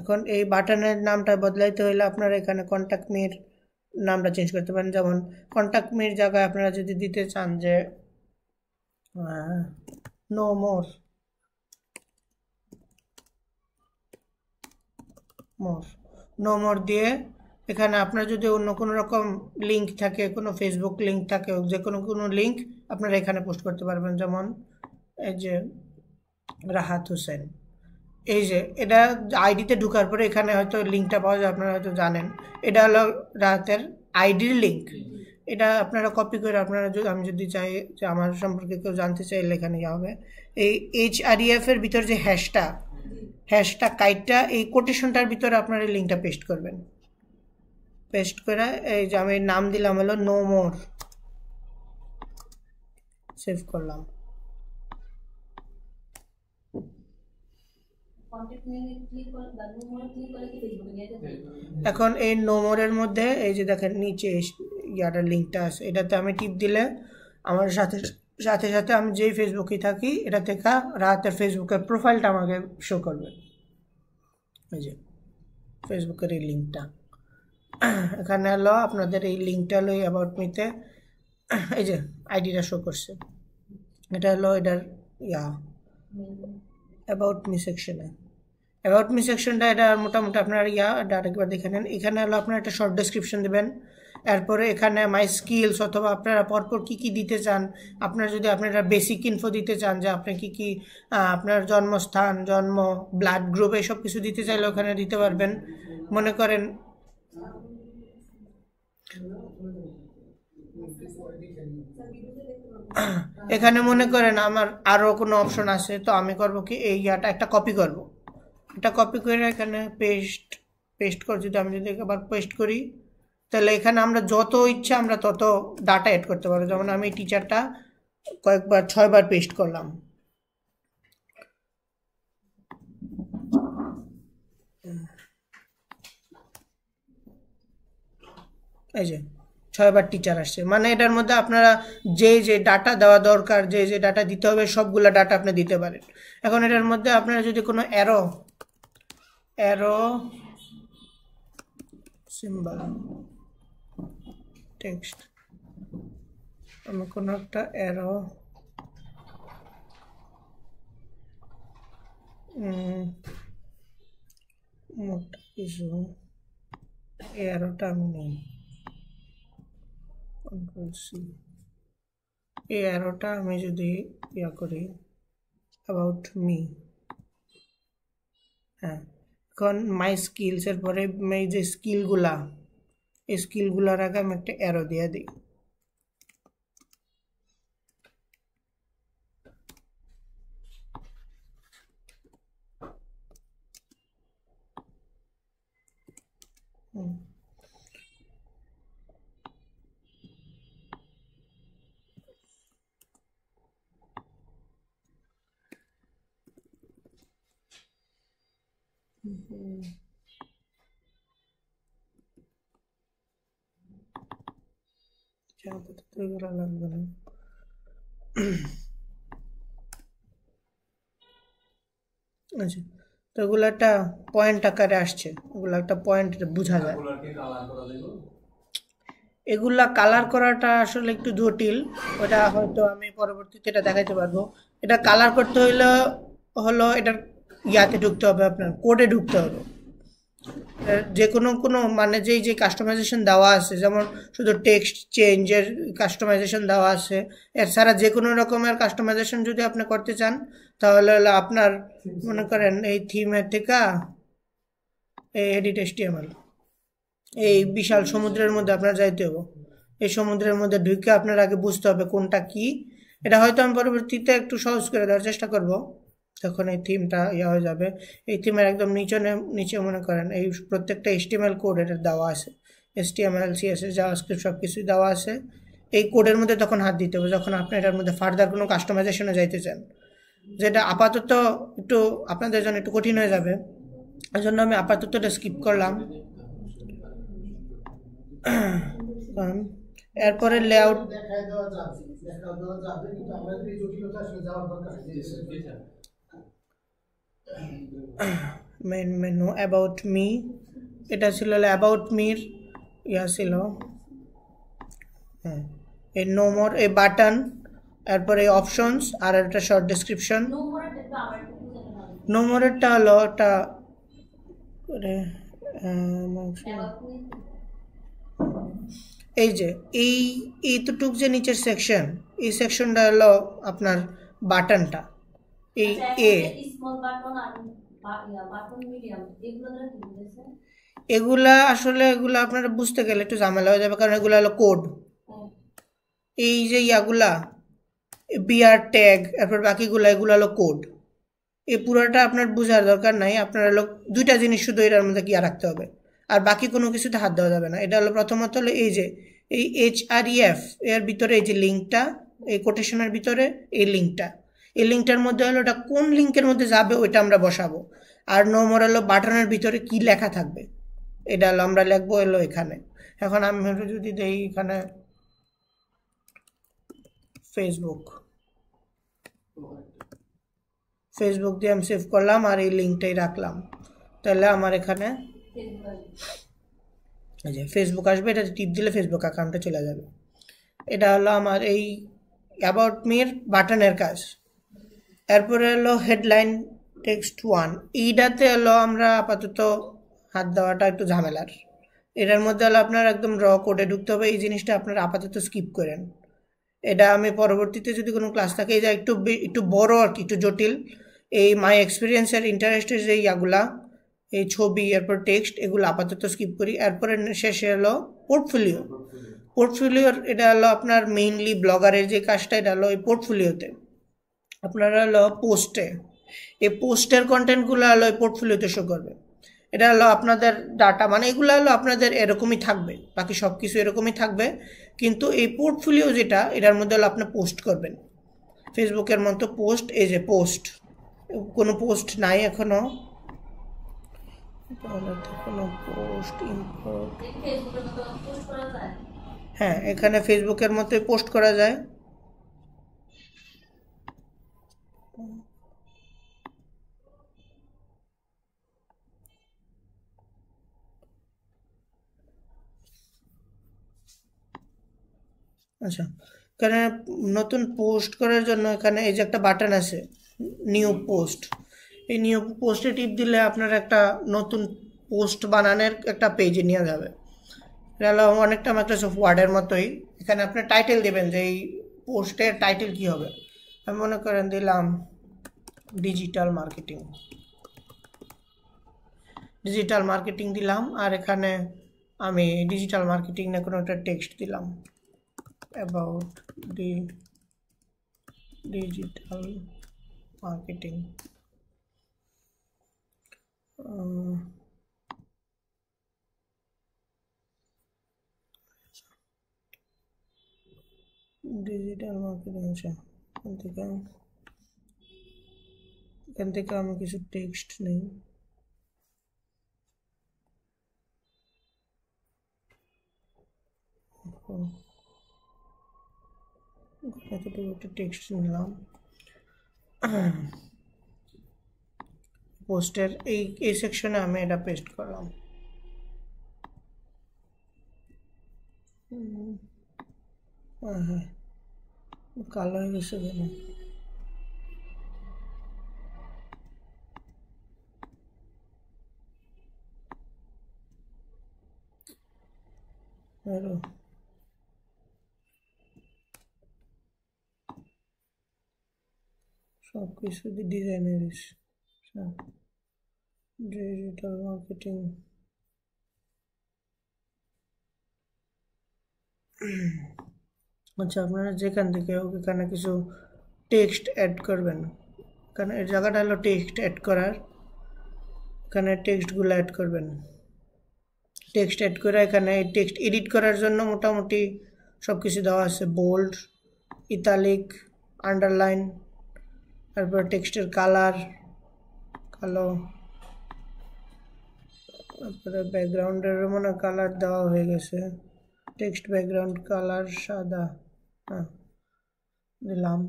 এখন এই বাটনের নামটা বদলাইতে হলে আপনারা এখানে কন্ট্যাক্ট মির নামটা চেঞ্জ করতে পারেন। যেমন কন্ট্যাক্ট মির জায়গায় আপনারা যদি দিতে চান যে নো মোর দিয়ে এখানে আপনার যদি অন্য কোনো রকম লিঙ্ক থাকে, কোনো ফেসবুক লিঙ্ক থাকে, যে কোনো লিঙ্ক আপনারা এখানে পোস্ট করতে পারবেন। যেমন এই যে রাহাত হোসেন, এই যে এটা আইডিতে ঢোকার পরে এখানে হয়তো লিঙ্কটা পাওয়া যায়, আপনারা হয়তো জানেন। এটা হলো রাহাতের আইডির লিঙ্ক, এটা আপনারা কপি করে আপনারা আমি যদি চাই যে আমার সম্পর্কে কেউ জানতে চাইলে এখানে হবে। এই HREF এর ভিতর যে হ্যাশটা কাইটটা এই কোটেশনটার ভিতরে আপনারা এই লিঙ্কটা পেস্ট করবেন। পেস্ট করে এই যে আমি নাম দিলাম হলো নো মোর, সেভ করলাম। এখন এই নো মোরের মধ্যে এই যে দেখেন নিচে ইয়াটার লিঙ্কটা আছে, এটাতে আমি টিপ দিলে আমার সাথে সাথে আমি যেই ফেসবুকে থাকি এটা থেকে রাতের ফেসবুকের প্রোফাইলটা আমাকে শো করবে। এই যে ফেসবুকের এই লিঙ্কটা এখানে হলো আপনাদের এই লিঙ্কটা হলো অ্যাবাউট মিতে এই যে আইডিটা শো করছে, এটা হলো এটার অ্যাবাউট মি সেকশনে। অ্যাবাউট মি সেকশনটা এটা মোটামুটি আপনার আরেকবার দেখে নেন। এখানে হলো আপনার একটা শর্ট ডেসক্রিপশন দেবেন, এরপরে এখানে মাই স্কিলস, অথবা আপনারা পরপর কি কি দিতে চান, আপনারা যদি আপনারা বেসিক ইনফো দিতে চান যে আপনি কি কি আপনার জন্মস্থান, জন্ম, ব্লাড গ্রুপ, এসব কিছু দিতে চাইলে ওখানে দিতে পারবেন। মনে করেন এখানে মনে করেন আমার আরও কোনো অপশন আছে, তো আমি করব কি এই ইয়াটা একটা কপি করব, এটা কপি করে এখানে পেস্ট করে যদি আমি যদি আবার পেস্ট করি, তাহলে এখানে আমরা যত ইচ্ছা আমরা তত ডাটা অ্যাড করতে পারবো। যেমন আমি টিচারটা কয়েকবার 6 বার পেস্ট করলাম, এই যে 6 বার টিচার আসছে, মানে এটার মধ্যে আপনারা যে যে ডাটা দেওয়া দরকার, যে যে ডাটা দিতে হবে সবগুলা ডাটা আপনি দিতে পারেন। এখন এটার মধ্যে আপনারা যদি কোনো অ্যারো সিম্বল টেক্সট, আমি কোনো একটা অ্যারো মোটা কিছু, এই অ্যারোটা আমি নেই, কন্ট্রোল সি, এই অ্যারোটা আমি যদি ইয়া করি অ্যাবাউট মি, হ্যাঁ, এখন মাই স্কিলস এর পরে এই যে স্কিলগুলা, এই স্কিলগুলার আগে আমি একটা অ্যারো দিয়ে দিই। আপাতত এগুলো লাগবে না। আচ্ছা, তো এগুলো একটা পয়েন্ট আকারে আসছে, এগুলো একটা পয়েন্ট বোঝা যায়। এগুলা কালার করাটা আসলে একটু জটিল, ওটা হয়তো আমি পরবর্তীতে এটা দেখাইতে পারবো। এটা কালার করতে হলো এটার ইয়াতে ঢুকতে হবে, আপনার কোডে ঢুকতে হবে। যে কোনো মানে যে কাস্টমাইজেশন দেওয়া আছে, যেমন শুধু টেক্সট চেঞ্জের কাস্টমাইজেশন দেওয়া আছে, এছাড়া যে কোনো রকমের কাস্টমাইজেশন যদি আপনি করতে চান, তাহলে হলো আপনার মনে করেন এই থিমের থেকে এডিট HTML, এই বিশাল সমুদ্রের মধ্যে আপনার যাইতে হবে। এই সমুদ্রের মধ্যে ঢুকে আপনার আগে বুঝতে হবে কোনটা কি। এটা হয়তো আমি পরবর্তীতে একটু সহজ করে দেওয়ার চেষ্টা করব, তখন এই থিমটা ইয়া হয়ে যাবে। এই থিমের একদম নিচে মনে করেন এই প্রত্যেকটা HTML কোড এটা দেওয়া আছে, HTML CSS জাভাস্ক্রিপ্ট সব কিছুই দেওয়া আছে। এই কোডের মধ্যে তখন হাত দিতে হবে যখন আপনি এটার মধ্যে ফার্দার কোনো কাস্টমাইজেশনে যাইতে চান, যেটা আপাতত একটু আপনাদের জন্য একটু কঠিন হয়ে যাবে। এই জন্য আমি আপাতত এটা স্কিপ করলাম। এরপরে লেআউট দেখাই দেওয়া যাবে কিন্তু আমরা এই জটিলতা আসলে যাওয়ার দরকার নেই। মেন মেনু অ্যাবাউট মি, এটা ছিল অ্যাবাউট মির ইয়া ছিল, হ্যাঁ, এই নো মোর, এই বাটন, এরপরে অপশনস, আর একটা শর্ট ডেসক্রিপশন। নো মোরেরটা হলো একটা এই যে এইটুক যে নিচের সেকশন, এই সেকশনটা হলো আপনার বাটনটা, এই স্মল বাটন আর বাটন মিডিয়াম, এগুলা আসলে এগুলা আপনারা বুঝতে গেলে একটু ঝামেলা হয়ে যাবে, কারণ এগুলো হলো কোড। এই যে ইয়াগুলা বিআর ট্যাগ, এরপর বাকিগুলা এগুলো হলো কোড। এই পুরোটা আপনার বোঝার দরকার নাই, আপনার হলো দুইটা জিনিস শুধু এটার মধ্যে কি রাখতে হবে, আর বাকি কোনো কিছুতে হাত দেওয়া যাবে না। এটা হলো প্রথমত হলো এই যে এই HREF এর ভিতরে এই যে লিঙ্কটা, এই কোটেশনের ভিতরে এই লিঙ্কটার মধ্যে হলো এটা কোন লিঙ্কের মধ্যে যাবে ওইটা আমরা বসাবো। আর নো মোর হলো বাটনের ভিতরে কি লেখা থাকবে, এটা হলো আমরা লিখবো হলো এখানে। এখন আমি যদি দেই এখানে ফেসবুক দিয়ে আমি সেভ করলাম আর এই লিঙ্কটাই রাখলাম, তাহলে আমার এখানে এই যে ফেসবুক আসবে, এটা টিপ দিলে ফেসবুক অ্যাকাউন্টে চলে যাবে। এটা হলো আমার এই অ্যাবাউট মির বাটনের কাজ। এরপরে হলো হেডলাইন টেক্সট 1, এইটাতে হলো আমরা আপাতত হাত দেওয়াটা একটু ঝামেলার, এটার মধ্যে হলো আপনার একদম র কোডে ঢুকতে হবে, এই জিনিসটা আপনারা আপাতত স্কিপ করেন। এটা আমি পরবর্তীতে যদি কোনো ক্লাস থাকে, এই যে একটু বড় আর কি, একটু জটিল, এই মাই এক্সপিরিয়েন্সের ইন্টারেস্টের যে ইয়াগুলা, এই ছবি এরপর টেক্সট, এগুলো আপাতত স্কিপ করি। এরপরে শেষে হলো পোর্টফোলিও। পোর্টফোলিওর এটা হলো আপনার মেইনলি ব্লগারের যে কাজটা, এটা হলো এই পোর্টফোলিওতে আপনারা হলো পোস্টে, এই পোস্টের কন্টেন্টগুলো হলো এই পোর্টফোলিওতে শো করবে। এটা হলো আপনাদের ডাটা, মানে এগুলো হলো আপনাদের এরকমই থাকবে, বাকি সব কিছু এরকমই থাকবে, কিন্তু এই পোর্টফোলিও যেটা, এটার মধ্যে হলো আপনি পোস্ট করবেন ফেসবুকের মতো পোস্ট। এই যে পোস্ট, কোনো পোস্ট নাই এখনো, কোনো পোস্ট ইম্পোর্ট, ফেসবুকের মতো পোস্ট করা যায়। হ্যাঁ এখানে ফেসবুকের মতোই পোস্ট করা যায়। আচ্ছা, এখানে নতুন পোস্ট করার জন্য এখানে এই যে একটা বাটন আছে নিউ পোস্ট, এই নিউ পোস্টে টিপ দিলে আপনার একটা নতুন পোস্ট বানানোর একটা পেজে নিয়ে যাবে। এটা হলো অনেকটা মাইক্রোসফট ওয়ার্ডের মতোই। এখানে আপনি টাইটেল দেবেন যে এই পোস্টের টাইটেল কি হবে। আমি মনে করেন দিলাম ডিজিটাল মার্কেটিং, ডিজিটাল মার্কেটিং দিলাম, আর এখানে আমি ডিজিটাল মার্কেটিং না কোনো একটা টেক্সট দিলাম, about the digital marketing. Digital marketing, আচ্ছা এখান থেকে আমি কিছু টেক্সট নেই। এতটুকু একটা টেক্সট নিলাম, পোস্টের এই সেকশনে আমি এটা পেস্ট করলাম। হ্যাঁ কালো হয়ে গেছে কেন? আরো সব কিছু ডিজাইনের ডিজিটাল মার্কেটিং। আচ্ছা, আপনারা যেখান থেকে এখানে কিছু টেক্সট অ্যাড করবেন, এখানে এই জায়গাটা হলো টেক্সট অ্যাড করার, এখানে টেক্সটগুলো অ্যাড করবেন। টেক্সট অ্যাড করে এখানে টেক্সট এডিট করার জন্য মোটামুটি সব কিছু দেওয়া আছে, বোল্ড, ইতালিক, আন্ডারলাইন, তারপর টেক্সটের কালার কালো, তারপরে ব্যাকগ্রাউন্ডের মনে কালার দেওয়া হয়ে গেছে, টেক্সট ব্যাকগ্রাউন্ড কালার সাদা, হ্যাঁ দিলাম।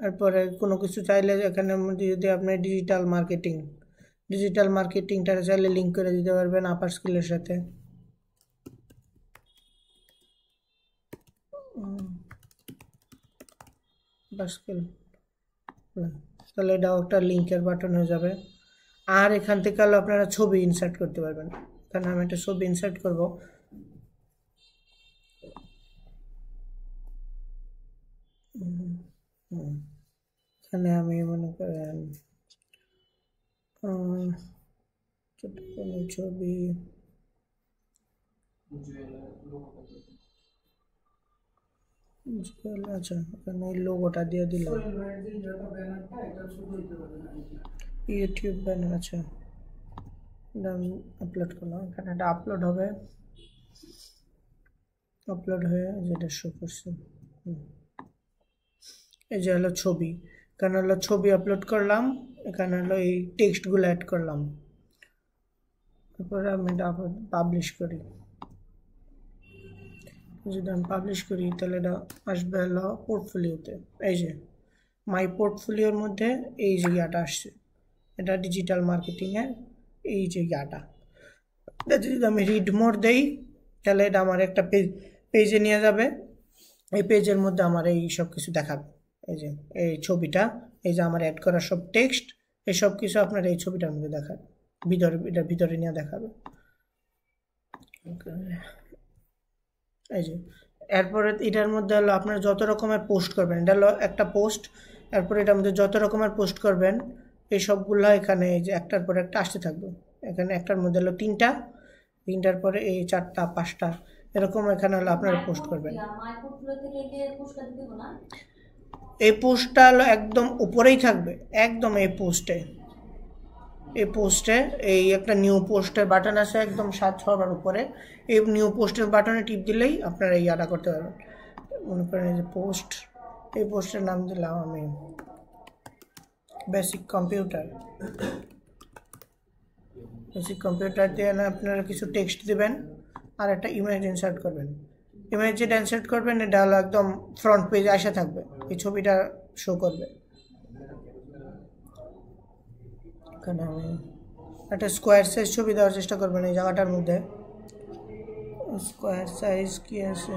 এরপরে কোনো কিছু চাইলে এখানে যদি আপনি ডিজিটাল মার্কেটিংটা চাইলে লিঙ্ক করে দিতে পারবেন আপার স্কিলের সাথে। তাহলে এটাও একটা লিঙ্কের বাটন হয়ে যাবে। আর এখান থেকে হলো আপনারা ছবি ইনসার্ট করতে পারবেন। এখানে আমি একটা ছবি ইনসার্ট করব। এখানে আমি মনে করেন ছোট কোনো ছবি, আচ্ছা এখানে এই লোগোটা দিয়ে দিলাম, ইউটিউব ব্যানার। আচ্ছা এটা আমি আপলোড করলাম, এখানে এটা আপলোড হবে, আপলোড হয়ে যেটা শো করছে এই যে হলো ছবি। এখানে হলো ছবি আপলোড করলাম, এখানে হলো এই টেক্সটগুলো অ্যাড করলাম, তারপরে আমি এটা পাবলিশ করি। যদি আমি পাবলিশ করি তাহলে এটা আসবে হলো পোর্টফোলিওতে। এই যে মাই পোর্টফোলিওর মধ্যে এই যে ইয়াটা আসছে, এটা ডিজিটাল মার্কেটিংয়ের এই যে ইয়াটা। এটা যদি আমি রিড মোড দেই তাহলে এটা আমার একটা পেজে নিয়ে যাবে। এই পেজের মধ্যে আমার এই সব কিছু দেখাবে, এই যে এই ছবিটা, এই যে আমার অ্যাড করা সব টেক্সট, এই সব কিছু আপনার এই ছবিটার মধ্যে দেখাবে। এটা ভিতরে নিয়ে দেখাবে। এই যে এরপরে এটার মধ্যে হলো আপনারা যত রকমের পোস্ট করবেন, এটা হলো একটা পোস্ট। এরপরে এটার মধ্যে যত রকমের পোস্ট করবেন এই সবগুলো এখানে এই যে একটার পর একটা আসতে থাকবে। এখানে একটার মধ্যে হলো তিনটার পরে এই 4টা 5টা এরকম এখানে হলো আপনারা পোস্ট করবেন। এই পোস্টটা হলো একদম উপরেই থাকবে, একদম এই পোস্টে এই একটা নিউ পোস্টের বাটন আছে একদম সবার উপরে। এই নিউ পোস্টের বাটনে টিপ দিলেই আপনারা এই ইয়াটা করতে পারবেন। মনে করেন এই যে পোস্ট, এই পোস্টের নাম দিলাম আমি বেসিক কম্পিউটার দিয়ে আপনারা কিছু টেক্সট দিবেন আর একটা ইমেজ ইনসার্ট করবেন। ইমেজ যেটা ইনসার্ট করবেন এটা হলো একদম ফ্রন্ট পেজে আসে থাকবে, এই ছবিটা শো করবে। এখানে আমি একটা স্কোয়ার সাইজ ছবি দেওয়ার চেষ্টা করবেন এই জায়গাটার মধ্যে। স্কোয়ার সাইজ কি আছে?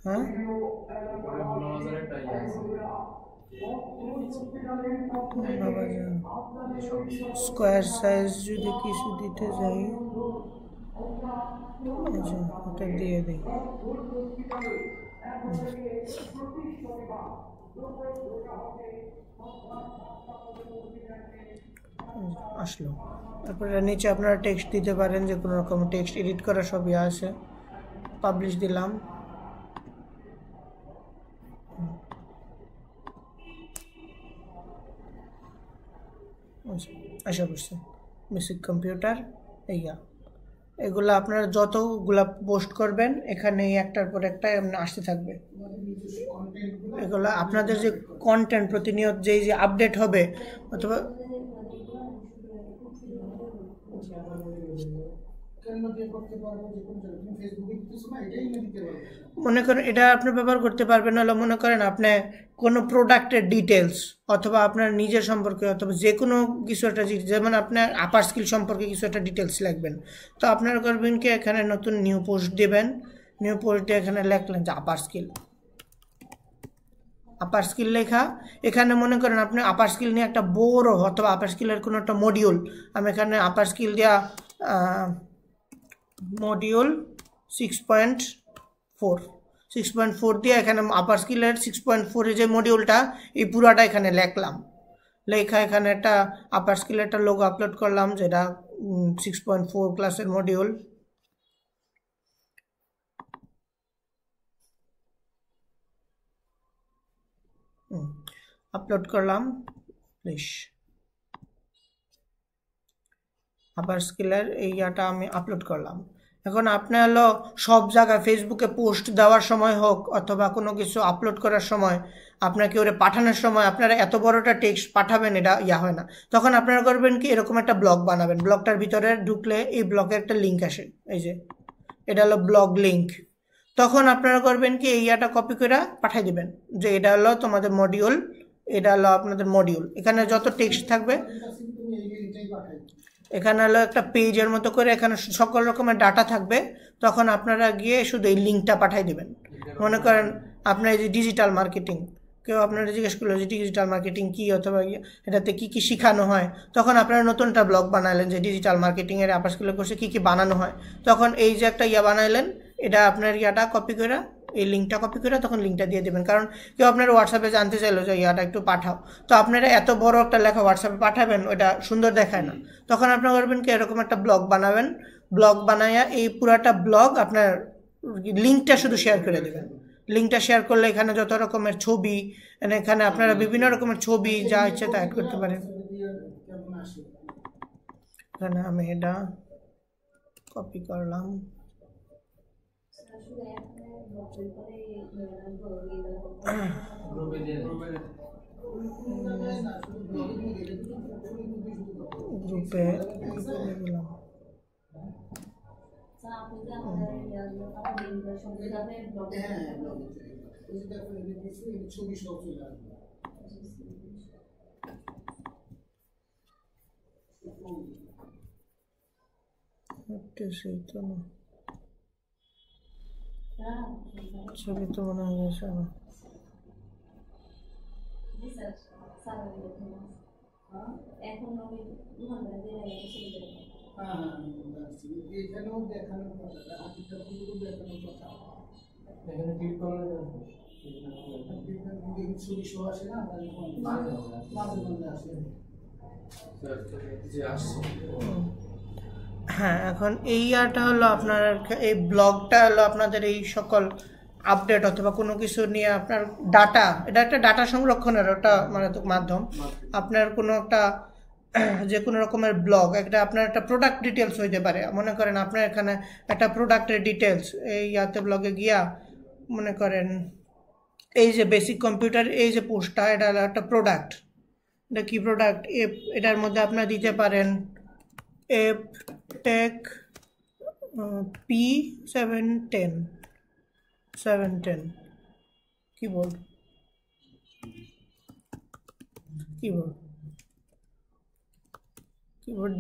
হ্যাঁ, স্কোয়ার সাইজ যদি কিছু দিতে যাই, আচ্ছা ওটা দিয়ে দিই। আসলো। তারপরে নিচে আপনারা টেক্সট দিতে পারেন, যে কোনো রকম টেক্সট এডিট করা সবই আছে। পাবলিশ দিলাম। আশা করছি বেসিক কম্পিউটার এগুলো আপনারা যতগুলা পোস্ট করবেন এখানে একটার পর একটা আসতে থাকবে। এগুলো আপনাদের যে কন্টেন্ট প্রতিনিয়ত যে আপডেট হবে, অথবা মনে করেন এটা আপনি ব্যবহার করতে পারবেন, হলো মনে করেন আপনি কোনো প্রোডাক্টের ডিটেলস অথবা আপনার নিজের সম্পর্কে অথবা যে কোনো কিছু একটা, যেমন আপনার আপার স্কিল সম্পর্কে কিছু একটা ডিটেলস লিখবেন, তো আপনারা করবেন কি এখানে নতুন নিউ পোস্ট দেবেন। নিউ পোস্ট দিয়ে এখানে লিখলেন যে আপার স্কিল লেখা। এখানে মনে করেন আপনি আপার স্কিল নিয়ে একটা বড় অথবা আপার স্কিলের কোনো একটা মডিউল, আমি এখানে আপার স্কিল দেওয়া মডিউল 6.4 দিয়ে এখানে আপার স্কিলের 6.4 যে মডিউলটা এই পুরাটা এখানে লিখলাম। লেখা এখানে একটা আপার স্কিলের একটা লোগো আপলোড করলাম, যেটা 6.4 ক্লাসের মডিউল। আপলোড করলাম প্লিজ। আপার স্কিলের এই ইয়াটা আমি আপলোড করলাম। এখন আপনি হলো সব জায়গায় ফেসবুকে পোস্ট দেওয়ার সময় হোক অথবা কোনো কিছু আপলোড করার সময়, আপনাকে ওরে পাঠানোর সময় আপনারা এত বড়টা টেক্সট পাঠাবেন, এটা হয় না। তখন আপনারা করবেন কি, এরকম একটা ব্লগ বানাবেন। ব্লগটার ভিতরে ঢুকলে এই ব্লগের একটা লিঙ্ক আসে, এই যে এটা হলো ব্লগ লিঙ্ক। তখন আপনারা করবেন কি, এই ইয়াটা কপি করে পাঠিয়ে দিবেন যে এটা হলো তোমাদের মডিউল, এটা হলো আপনাদের মডিউল। এখানে যত টেক্সট থাকবে, এখানে হলো একটা পেজের মতো করে এখানে সকল রকমের ডাটা থাকবে। তখন আপনারা গিয়ে শুধু এই লিঙ্কটা পাঠিয়ে দেবেন। মনে করেন আপনার এই যে ডিজিটাল মার্কেটিং, কেউ আপনারা জিজ্ঞেস করলো যে ডিজিটাল মার্কেটিং কী অথবা এটাতে কী কী শেখানো হয়, তখন আপনারা নতুনটা ব্লগ বানালেন যে ডিজিটাল মার্কেটিংয়ের আপার স্কিলের কোর্সে কী কী বানানো হয়। তখন এই যে একটা বানাইলেন, এটা আপনার ইয়াটা কপি করে, এই লিঙ্কটা কপি করে তখন লিঙ্কটা দিয়ে দেবেন। কারণ কেউ আপনার হোয়াটসঅ্যাপে জানতে চাইলো যে ইয়াটা একটু পাঠাও, তো আপনারা এত বড় একটা লেখা হোয়াটসঅ্যাপে পাঠাবেন, ওটা সুন্দর দেখায় না। তখন আপনারা করবেন কি, এরকম একটা ব্লগ বানাবেন। ব্লগ বানাইয়া এই পুরাটা ব্লগ আপনার লিঙ্কটা শুধু শেয়ার করে দেবেন। লিঙ্কটা শেয়ার করলে এখানে যত রকমের ছবি, এখানে আপনারা বিভিন্ন রকমের ছবি যা ইচ্ছে তা অ্যাড করতে পারেন। এখানে আমি এটা কপি করলাম। গ্রুপে দিলাম। ছবি তো মনে হয় গেছে আমার। এখন আমি মহানগর জেলায় ছেড়ে দেবো। হ্যাঁ হ্যাঁ আমি বলে আসছি। এখানেও দেখানোর কথা, হাতিটা পুরো দেখানোর কথা। এখানে ক্লিক করলে বিভিন্ন ছবি শো আসে না, তাই মাঝে মাঝে আসে। যে আসছে হ্যাঁ, এখন এই ইয়াটা হলো আপনার, এই ব্লগটা হলো আপনাদের এই সকল আপডেট অথবা কোনো কিছু নিয়ে আপনার ডাটা, এটা একটা ডাটা সংরক্ষণের একটা মানে মাধ্যম। আপনার কোনো একটা যে কোনো রকমের ব্লগ, একটা আপনার একটা প্রোডাক্ট ডিটেলস হইতে পারে। মনে করেন আপনার এখানে একটা প্রোডাক্টের ডিটেলস এই ইয়াতে ব্লগে গিয়া মনে করেন এই যে বেসিক কম্পিউটার এই যে পোস্টটা, এটা হলো একটা প্রোডাক্ট। এটা কি প্রোডাক্ট? এটার মধ্যে আপনারা দিতে পারেন এফ টেক P710 710 কিবোর্ড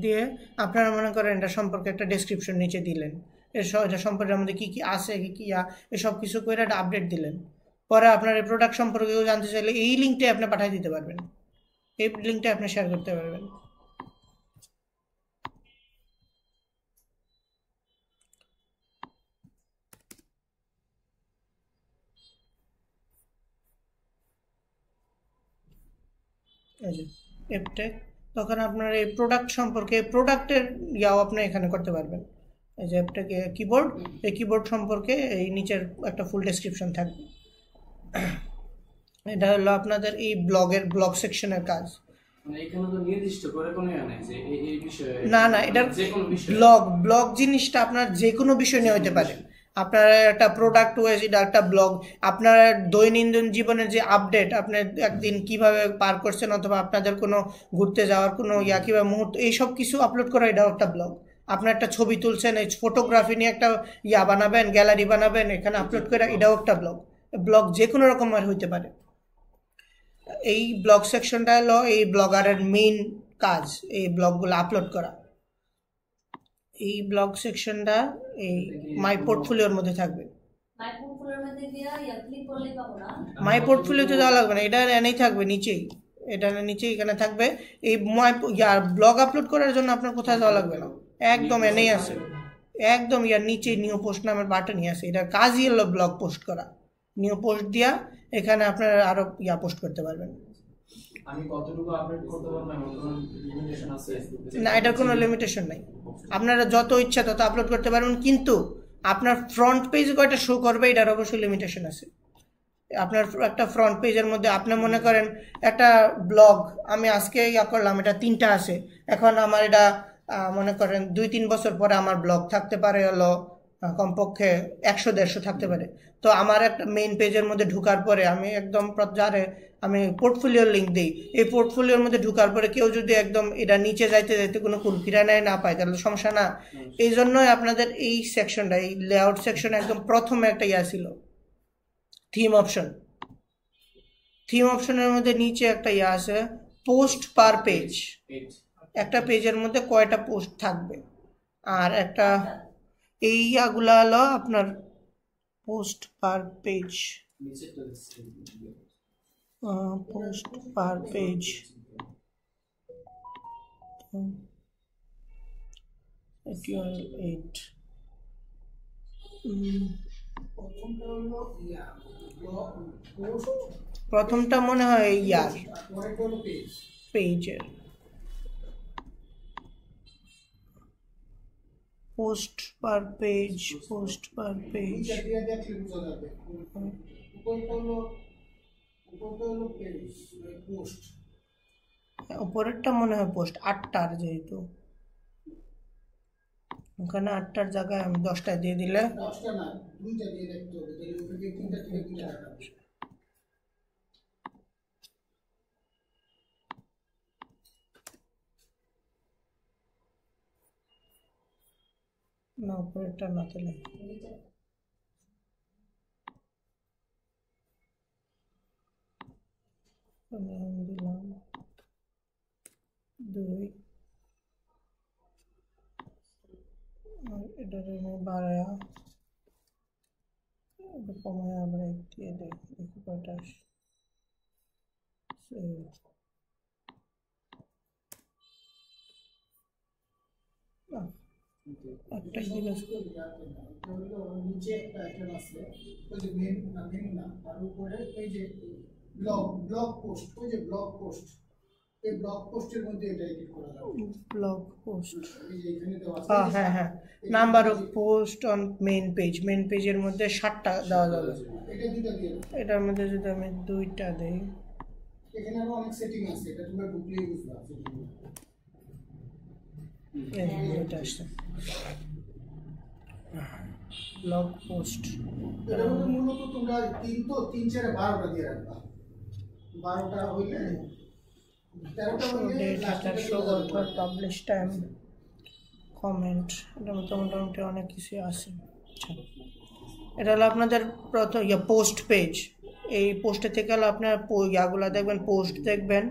দিয়ে আপনারা মনে করেন এটা সম্পর্কে একটা ডেসক্রিপশন নিচে দিলেন, এটা সম্পর্কে আমাদের কী কী আছে, কী এসব কিছু করে একটা আপডেট দিলেন। পরে আপনার এই প্রোডাক্ট সম্পর্কে কেউ জানতে চাইলে এই লিঙ্কটাই আপনি পাঠিয়ে দিতে পারবেন, এই লিঙ্কটা আপনি শেয়ার করতে পারবেন। এই যে এপটেক, তখন আপনার এই প্রোডাক্ট সম্পর্কে প্রোডাক্টের ইয়াও আপনি এখানে করতে পারবেন। এই যে এপটেকে কিবোর্ড, এই কিবোর্ড সম্পর্কে এই নিচের একটা ফুল ডেসক্রিপশন থাকবে। এটা হলো আপনাদের এই ব্লগ সেকশনের কাজ। মানে এখানে তো নির্দিষ্ট করে কোনো ইয়া নাই যে এই বিষয়ে না এটা যে কোনো বিষয় ব্লগ জিনিসটা আপনার যে কোনো বিষয় নিয়ে হতে পারে। আপনার একটা প্রোডাক্ট ওয়াইজ এটা একটা ব্লগ, আপনার দৈনন্দিন জীবনের যে আপডেট, আপনি একদিন কিভাবে পার করছেন অথবা আপনাদের কোনো ঘুরতে যাওয়ার কোনো কিভাবে মুহূর্ত, এইসব কিছু আপলোড করা, এটাও একটা ব্লগ। আপনার একটা ছবি তুলছেন, এই ফটোগ্রাফি নিয়ে একটা বানাবেন, গ্যালারি বানাবেন, এখানে আপলোড করে, এটাও একটা ব্লগ যে কোনো রকমের হইতে পারে। এই ব্লগ সেকশনটা হলো এই ব্লগারের মেইন কাজ, এই ব্লগগুলো আপলোড করা। এই ব্লগ সেকশনটা এই মাই পোর্টফোলিওর মধ্যে থাকবে। মাই পোর্টফোলিওর মধ্যে গিয়ে ক্লিক করলেই পাবো না? মাই পোর্টফোলিওতে যাওয়া লাগবে না, এটা এনেই থাকবে নিচেই, এটা নিচেই এখানে থাকবে। এই ব্লগ আপলোড করার জন্য আপনার কোথায় যাওয়া লাগবে না, একদম এনেই আছে, একদম নিচে নিউ পোস্ট নামের বাটনই আছে। এটার কাজই হলো ব্লগ পোস্ট করা। নিউ পোস্ট দিয়া এখানে আপনারা আরো পোস্ট করতে পারবেন। আমি কতটুকু আপডেট করতে পারবো এমন কোনো লিমিটেশন আছে? না, এটার কোনো লিমিটেশন নাই, আপনারা যত ইচ্ছা তত আপলোড করতে পারবেন, কিন্তু আপনার ফ্রন্ট পেজ কয়টা শো করবে এটার অবশ্যই লিমিটেশন আছে। আপনার একটা ফ্রন্ট পেজের মধ্যে আপনি মনে করেন একটা ব্লগ আমি আজকে করলাম, এটা 3টা আছে, এখন আমার এটা মনে করেন 2-3 বছর পরে আমার ব্লগ থাকতে পারে হলো কমপক্ষে 100-150 থাকতে পারে। তো আমার একটা মেইন পেজের মধ্যে ঢুকার পরে আমি একদম যারে আমি পোর্টফোলিওর লিঙ্ক দিই, এই পোর্টফোলিওর মধ্যে ঢুকার পরে কেউ যদি একদম এটা নিচে যাইতে যাইতে কোনো কুলকিরানায় না পায় তাহলে সমস্যা না। এই জন্যই আপনাদের এই সেকশনটা, এই লেআউট সেকশন একদম প্রথমে একটা ছিল থিম অপশনের মধ্যে নিচে একটা আছে পোস্ট পার পেজ। একটা পেজের মধ্যে কয়টা পোস্ট থাকবে, আর একটা এই ইয়াগুলা হলো আপনার post per page, post per page 8 প্রথমটা মনে হয় ইয়ার পেজের পোস্ট পার পেজ উপরেরটা মনে হয় পোস্ট 8টার, যেহেতু ওখানে 8টার জায়গায় আমি 10টা দিয়ে দিলে না, উপরেরটা না তাহলে দিলাম 2, আর এটার বাড়ায়া এটা কমায় আমরা দিয়ে দেখি কয়টা একটাই জিজ্ঞেস এটা হলো নিচে একটা আইটেম আছে, ওই যে মেন না, তার উপরে এই যে ব্লগ পোস্ট, ওই যে ব্লগ পোস্ট, এই ব্লগ পোস্টের মধ্যে এটা এডিট করা যাবে। ব্লগ পোস্ট, এই যে এখানে দেওয়া আছে, হ্যাঁ, number of post on main পেজের মধ্যে 7টা দেওয়া যাবে। এটা দুইটা দিয়ে দাও। এটার মধ্যে যদি আমি 2টা দিই, এখানে আরো অনেক সেটিং আছে, এটা তোমরা ঢুকলেই বুঝবা। এটা আসছে ব্লগ পোস্ট। এটা হলো মূলত তোমরা 3 4 12টা দিয়ে রাখবা, 12টা হইলে 13টা হইলে পাবলিশ টাইম, কমেন্ট, এটার মধ্যে মোটামুটি অনেক কিছু আছে। আচ্ছা, এটা হলো আপনাদের প্রথম পোস্ট পেজ। এই পোস্টে থেকে হলো আপনার ইয়াগুলো দেখবেন, পোস্ট দেখবেন,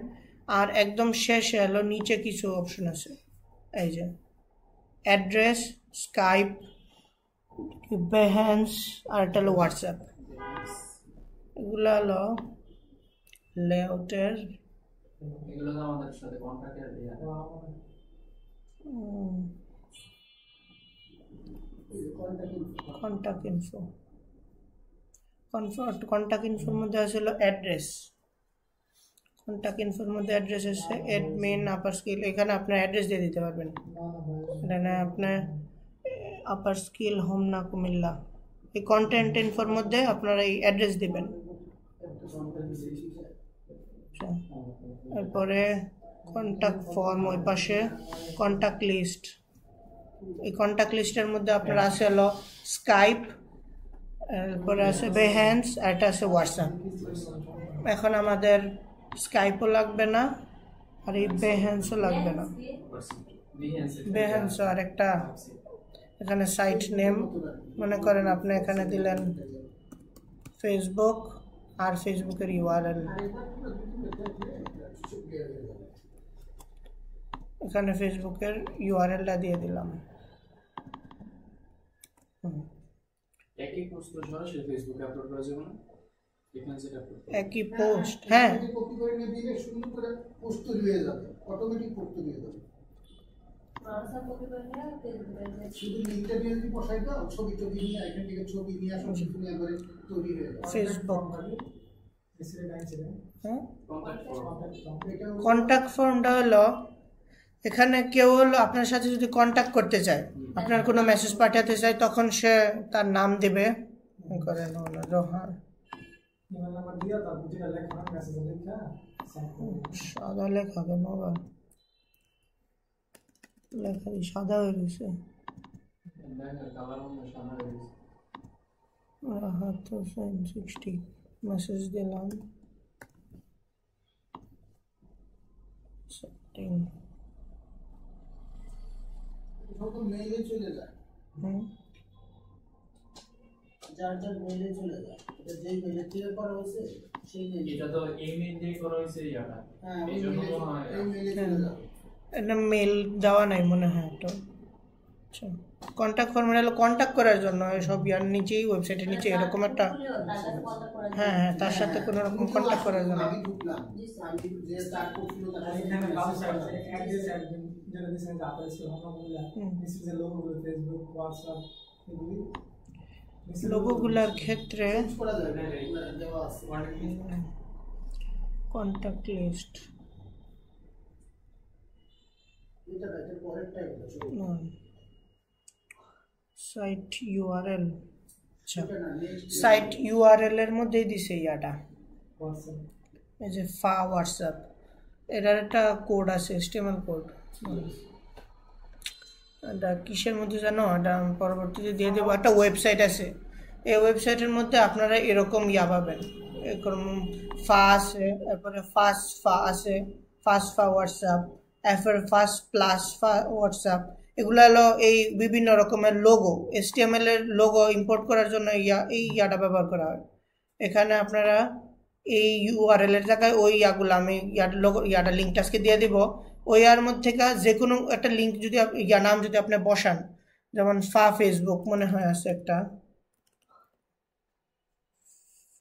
আর একদম শেষে হলো নিচে কিছু অপশন আছে, এই যে অ্যাড্রেস, স্কাইপ, বেহেন্স, আর এটা হলো হোয়াটসঅ্যাপ। এগুলো হলো লেআউটের এগুলো তো আমাদের সাথে কন্ট্যাক্টের কন্ট্যাক্ট ইনফোর মধ্যে আছে হলো অ্যাড্রেস। কন্ট্যাক্ট ইনফোর মধ্যে অ্যাড্রেস আছে অ্যাডমিন আপার স্কিল, এখানে আপনার অ্যাড্রেস দিয়ে দিতে পারবেন। এখানে আপনার আপার স্কিল হোমনা কুমিল্লা, এই কন্টেন্ট ইনফোর মধ্যে আপনারা এই অ্যাড্রেস দিবেন। এরপরে কন্ট্যাক্ট ফর্ম, ওই পাশে কন্ট্যাক্ট লিস্ট। এই কন্ট্যাক্ট লিস্টের মধ্যে আপনার আছে হলো স্কাইপ, এরপরে আছে বেহেন্স, আর এটা আছে হোয়াটসঅ্যাপ। এখন আমাদের স্কাইপও লাগবে না, আর এই বেহেন্সও লাগবে না। বেহেন্স আর একটা এখানে সাইট নেম, মনে করেন আপনি এখানে দিলেন ফেসবুক, আর ফেসবুকের ইউআরএল, এখানে ফেসবুকের ইউআরএলটা দিয়ে দিলাম। একই পোস্ট তো সরাসরি ফেসবুকে আপলোড করা যাবে না, এখানে যেটা একই পোস্ট, হ্যাঁ, কপি করে নিয়ে দিলে সুন্দর করে পোস্ট তৈরি হয়ে যাবে, অটোমেটিক পোস্ট তৈরি হয়ে যাবে। শুধু লিঙ্কটা দিয়ে যদি বসাই দাও, ছবি নিয়ে এখান থেকে ছবি নিয়ে আসো, ছবি নিয়ে একবারে তৈরি হয়ে যাবে। ফেসবুক, হ্যাঁ। এটা কন্ট্যাক্ট ফর্মটা হলো এখানে কেউ হলো আপনার সাথে যদি কন্ট্যাক্ট করতে চায়, আপনার কোনো মেসেজ পাঠাতে চায়, তখন সে তার নাম দেবে, করেন রোহান, সাদা লেখা কেন আবার, লেখা সাদা হয়ে গেছে, কালার অন্য সাদা হয়ে গেছে। রাহাত হোসেন 60 মেসেজ দিলাম, সেটিং, মেইলে চলে যায়, যার মেইলে চলে যায়, এটা যেই মেইলে ক্লিয়ার করা হয়েছে সেই মেইলে, এটা তো ইমেল দিয়ে করা হয়েছে ইয়াটা, হ্যাঁ এই জন্য মনে হয় এই মেইলে চলে যাবে। এটা মেল দেওয়া নাই মনে হয় তো। আচ্ছা, কন্ট্যাক্ট ফর্মেট হলো কন্ট্যাক্ট করার জন্য, সব ইয়ার নিচেই, ওয়েবসাইটের নিচে এরকম একটা, হ্যাঁ, তার সাথে কোনো রকম কন্ট্যাক্ট করার জন্য। আমি ঢুকলাম, আমি যে স্টার্ট করছিল তার এখানে বাম সাইডে অ্যাড্রেস অ্যাডমিন যেটা দিয়েছেন যে আপনার স্কুল আমরা বললাম this is a logo Facebook WhatsApp এগুলি লোগোগুলোর ক্ষেত্রে চেঞ্জ করা যাবে, এগুলো দেওয়া আছে। কন্ট্যাক্ট লিস্ট, এটা পরেরটা এগুলো সব। সাইট ইউআরএল, আচ্ছা, এটা না নেক্সট সাইট ইউআরএল এর মধ্যেই দিছে ইয়াটা, হোয়াটসঅ্যাপ এই যে হোয়াটসঅ্যাপ, এটার একটা কোড আছে, HTML কোড। এটা কিসের মধ্যে জানো, এটা আমি পরবর্তীতে দিয়ে দেবো। একটা ওয়েবসাইট আছে, এই ওয়েবসাইটের মধ্যে আপনারা এরকম ইয়া পাবেন, এরকম আছে, তারপরে আছে, হোয়াটসঅ্যাপ, প্লাস হোয়াটসঅ্যাপ, এগুলো হলো এই বিভিন্ন রকমের লোগো, HTML এর লোগো ইম্পোর্ট করার জন্য এই ইয়াটা ব্যবহার করা হয়। এখানে আপনারা এই ইউআরএল এর জায়গায় ওই ইয়াগুলো আমি ইয়াটা লিঙ্কটা আজকে দিয়ে দিব, ওই ইয়ার মধ্যে থেকে যে কোনো একটা লিঙ্ক যদি নাম যদি আপনি বসান, যেমন ফেসবুক মনে হয় আছে একটা,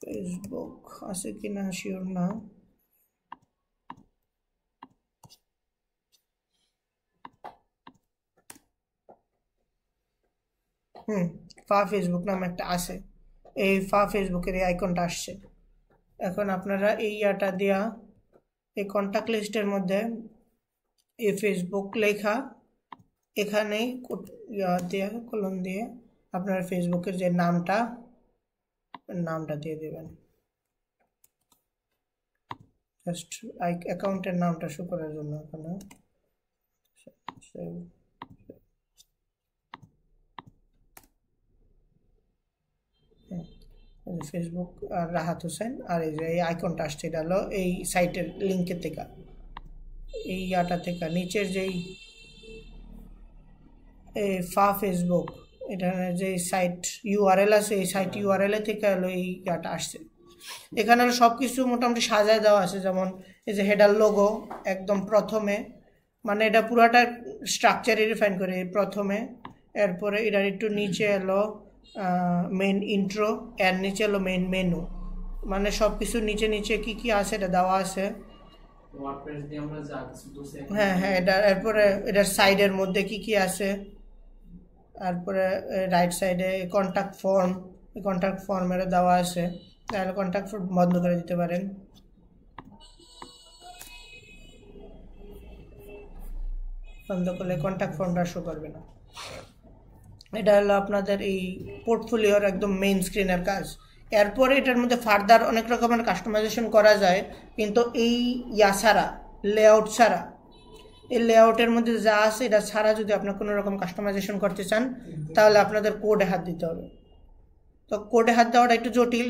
ফেসবুক আছে কিনা শিওর না, ফা ফেসবুক নামে একটা আছে, এই ফা ফেসবুকের এই আইকনটা আসছে। এখন আপনারা এই ইয়াটা দিয়া এই কন্ট্যাক্ট লিস্টের মধ্যে এই ফেসবুক লেখা এখানেই ইয়া দিয়ে কলম দিয়ে আপনার ফেসবুকের যে নামটা দিয়ে দেবেন। জাস্ট অ্যাকাউন্টের নামটা শো করার জন্য এখানে ফেসবুক আর রাহাত হোসেন, আর এই যে এই আইকনটা আসছে এটা হলো এই সাইটের লিঙ্কের থেকে, এই ইয়াটা থেকে নিচের যেই ফা ফেসবুক এটা যে সাইট ইউআরএল আছে, এই সাইট ইউআরএল থেকে হলো এই ইয়াটা আসছে। এখানে হলো সব কিছু মোটামুটি সাজায় দেওয়া আছে, যেমন এই যে হেডার লোগো একদম প্রথমে, মানে এটা পুরাটা স্ট্রাকচারে রিফাইন করে প্রথমে, এরপরে এটার একটু নিচে এলো মেন ইন্ট্রো, এর নিচে এলো মেন মেনু, মানে সব কিছু নিচে নিচে কি কি আছে এটা দেওয়া আছে। হ্যাঁ হ্যাঁ, এটা এরপরে এটার সাইডের মধ্যে কি কি আছে, তারপরে রাইট সাইডে কন্ট্যাক্ট ফর্ম, এই কন্ট্যাক্ট ফর্মের দেওয়া আছে, তাহলে কন্ট্যাক্ট ফর্ম বন্ধ করে দিতে পারেন। বন্ধ করলে কন্ট্যাক্ট ফর্মটা শো করবে না। এটা হলো আপনাদের এই পোর্টফোলিওর একদম মেইন স্ক্রিনের কাজ। এরপরে এটার মধ্যে ফার্দার অনেক রকমের কাস্টমাইজেশন করা যায়, কিন্তু এই ইয়া ছাড়া, লেআউট ছাড়া, এই লেআউটের মধ্যে যা আছে এটা ছাড়া যদি আপনার কোনো রকম কাস্টমাইজেশন করতে চান তাহলে আপনাদের কোডে হাত দিতে হবে। তো কোডে হাত দেওয়াটা একটু জটিল,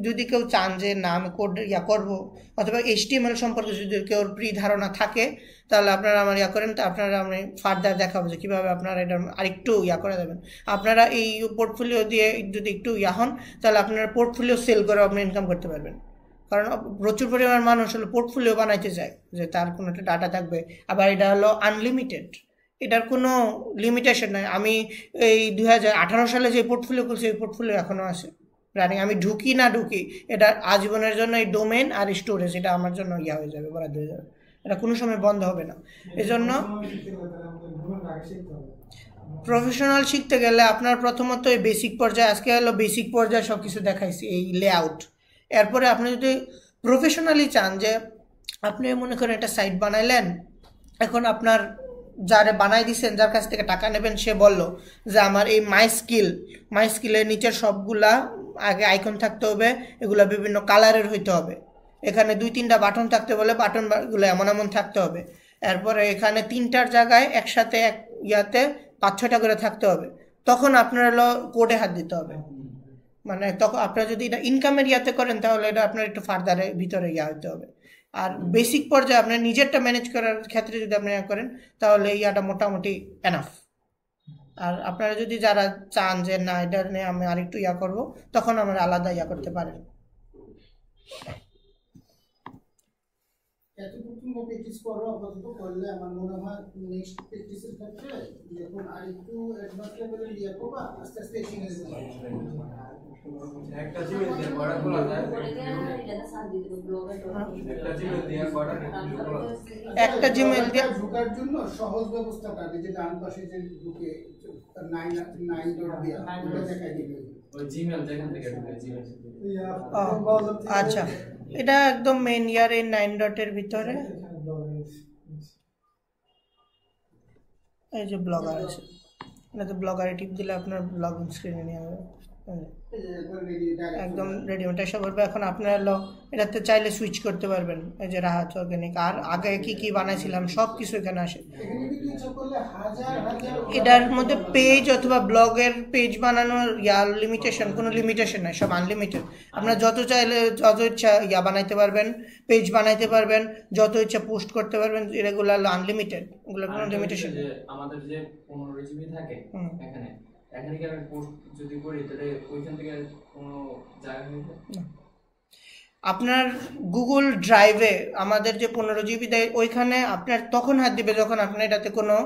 যদি কেউ চান যে না আমি কোড ইয়া করবো, অথবা HTML সম্পর্কে যদি কেউ প্রি ধারণা থাকে তাহলে আপনারা আমার ইয়া করেন, তো আপনারা আমি ফার্দার দেখাবো যে কীভাবে আপনারা এটা আরেকটু ইয়া করে দেবেন। আপনারা এই পোর্টফোলিও দিয়ে যদি একটু ইয়া হন তাহলে আপনারা পোর্টফোলিও সেল করে আপনি ইনকাম করতে পারবেন। কারণ প্রচুর পরিমাণ মানুষ হলো পোর্টফোলিও বানাইতে চায় যে তার কোনো একটা ডাটা থাকবে, আবার এটা হলো আনলিমিটেড, এটার কোনো লিমিটেশন নাই। আমি এই 2018 সালে যে পোর্টফোলিও করছি এই পোর্টফোলিও এখনও আছে রানিং, আমি ঢুকি না ঢুকি এটা আজীবনের জন্য এই ডোমেন আর স্টোরেজ এটা আমার জন্য ইয়া হয়ে যাবে, বরাদ্দ হয়ে যাবে, এটা কোনো সময় বন্ধ হবে না। এজন্য প্রফেশনাল শিখতে গেলে আপনার প্রথমত এই বেসিক পর্যায়ে, আজকে হলো বেসিক পর্যায়ে সব কিছু দেখাইছি এই লেআউট। এরপরে আপনি যদি প্রফেশনালি চান যে আপনি মনে করেন একটা সাইট বানাইলেন, এখন আপনার যারে বানাই দিচ্ছেন, যার কাছ থেকে টাকা নেবেন, সে বলল যে আমার এই মাই স্কিলের নিচের সবগুলা আগে আইকন থাকতে হবে, এগুলো বিভিন্ন কালারের হইতে হবে, এখানে 2-3টা বাটন থাকতে বলে বাটনগুলো এমন এমন থাকতে হবে, এরপরে এখানে 3টার জায়গায় একসাথে এক ইয়াতে 5-6টা করে থাকতে হবে, তখন আপনার হলো কোডে হাত দিতে হবে। মানে তখন আপনারা যদি এটা ইনকামের ইয়াতে করেন তাহলে এটা আপনার একটু ফার্দারের ভিতরে ইয়া হতে হবে। আর বেসিক পর্যায়ে আপনার নিজেরটা ম্যানেজ করার ক্ষেত্রে যদি আপনি ইয়া করেন তাহলে ইয়াটা মোটামুটি এনাফ। আর আপনারা যদি যারা চান যে না এটা নিয়ে আমি আরেকটু ইয়া করব, তখন আমরা আলাদা ইয়া করতে পারেন। এতটুকু প্র্যাকটিস করো আপাতত, করলে আমার মনে হয় নেক্সট প্র্যাকটিসের ক্ষেত্রে যখন আরেকটু অ্যাডভান্স লেভেলে ইয়া করবা আস্তে আস্তে শিখে যেতে পারবে। একটা জিমেল দিয়ে বড় খোলা যায়, একটা জিমেল দিয়ে ঢোকার জন্য সহজ ব্যবস্থাটা যে ডান পাশে যে ঢুকে 9 ডট দিয়া ওটা দেখাই দিবে, ওই জিমেল যেখান থেকে ঢুকে জিমেল। আচ্ছা, এটা একদম মেইন ইয়ার এই 9 ডটের ভিতরে এই যে ব্লগার আছে, এটাতে ব্লগারে টিপ দিলে আপনার ব্লগিং স্ক্রিনে নিয়ে যাবে, একদম রেডিমেড এসে করবে। এখন আপনার হলো এটাতে চাইলে সুইচ করতে পারবেন, এই যে রাহাত অর্গানিক, আর আগে কি কি বানাইছিলাম সব কিছু এখানে আসে। এটার মধ্যে পেজ অথবা ব্লগের পেজ বানানোর লিমিটেশন, কোনো লিমিটেশন নাই, সব আনলিমিটেড। আপনার যত চাইলে যত ইচ্ছা বানাইতে পারবেন, পেজ বানাইতে পারবেন, যত ইচ্ছা পোস্ট করতে পারবেন, এগুলো হলো আনলিমিটেড, ওগুলো কোনো লিমিটেশন নেই। আমাদের যে 15 জিবি থাকে এখানে কি আমি পোস্ট যদি করি তাহলে ওইখান থেকে কোনো জায়গা হইবে না। আপনার গুগল ড্রাইভে আমাদের যে 15 জিবি দেয় ওইখানে আপনার তখন হাত দিবে যখন আপনি এটাতে কোনো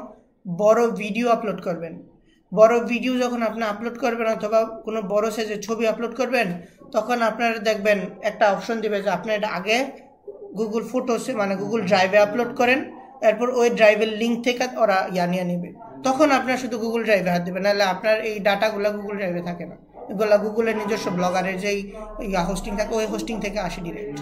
বড় ভিডিও আপলোড করবেন। বড় ভিডিও যখন আপনি আপলোড করবেন অথবা কোনো বড় সাইজের ছবি আপলোড করবেন, তখন আপনারা দেখবেন একটা অপশন দিবে যে আপনি এটা আগে গুগল ফটোসে মানে গুগল ড্রাইভে আপলোড করেন, এরপর ওই ড্রাইভের লিঙ্ক থেকে ওরা নিয়ে নেবে, তখন আপনার শুধু গুগল ড্রাইভে হাত দেবে, নাহলে আপনার এই ডাটাগুলো গুগল ড্রাইভে থাকে না, এগুলা গুগলের নিজস্ব ব্লগারের যেই হোস্টিং থাকে ওই হোস্টিং থেকে আসে ডিরেক্ট।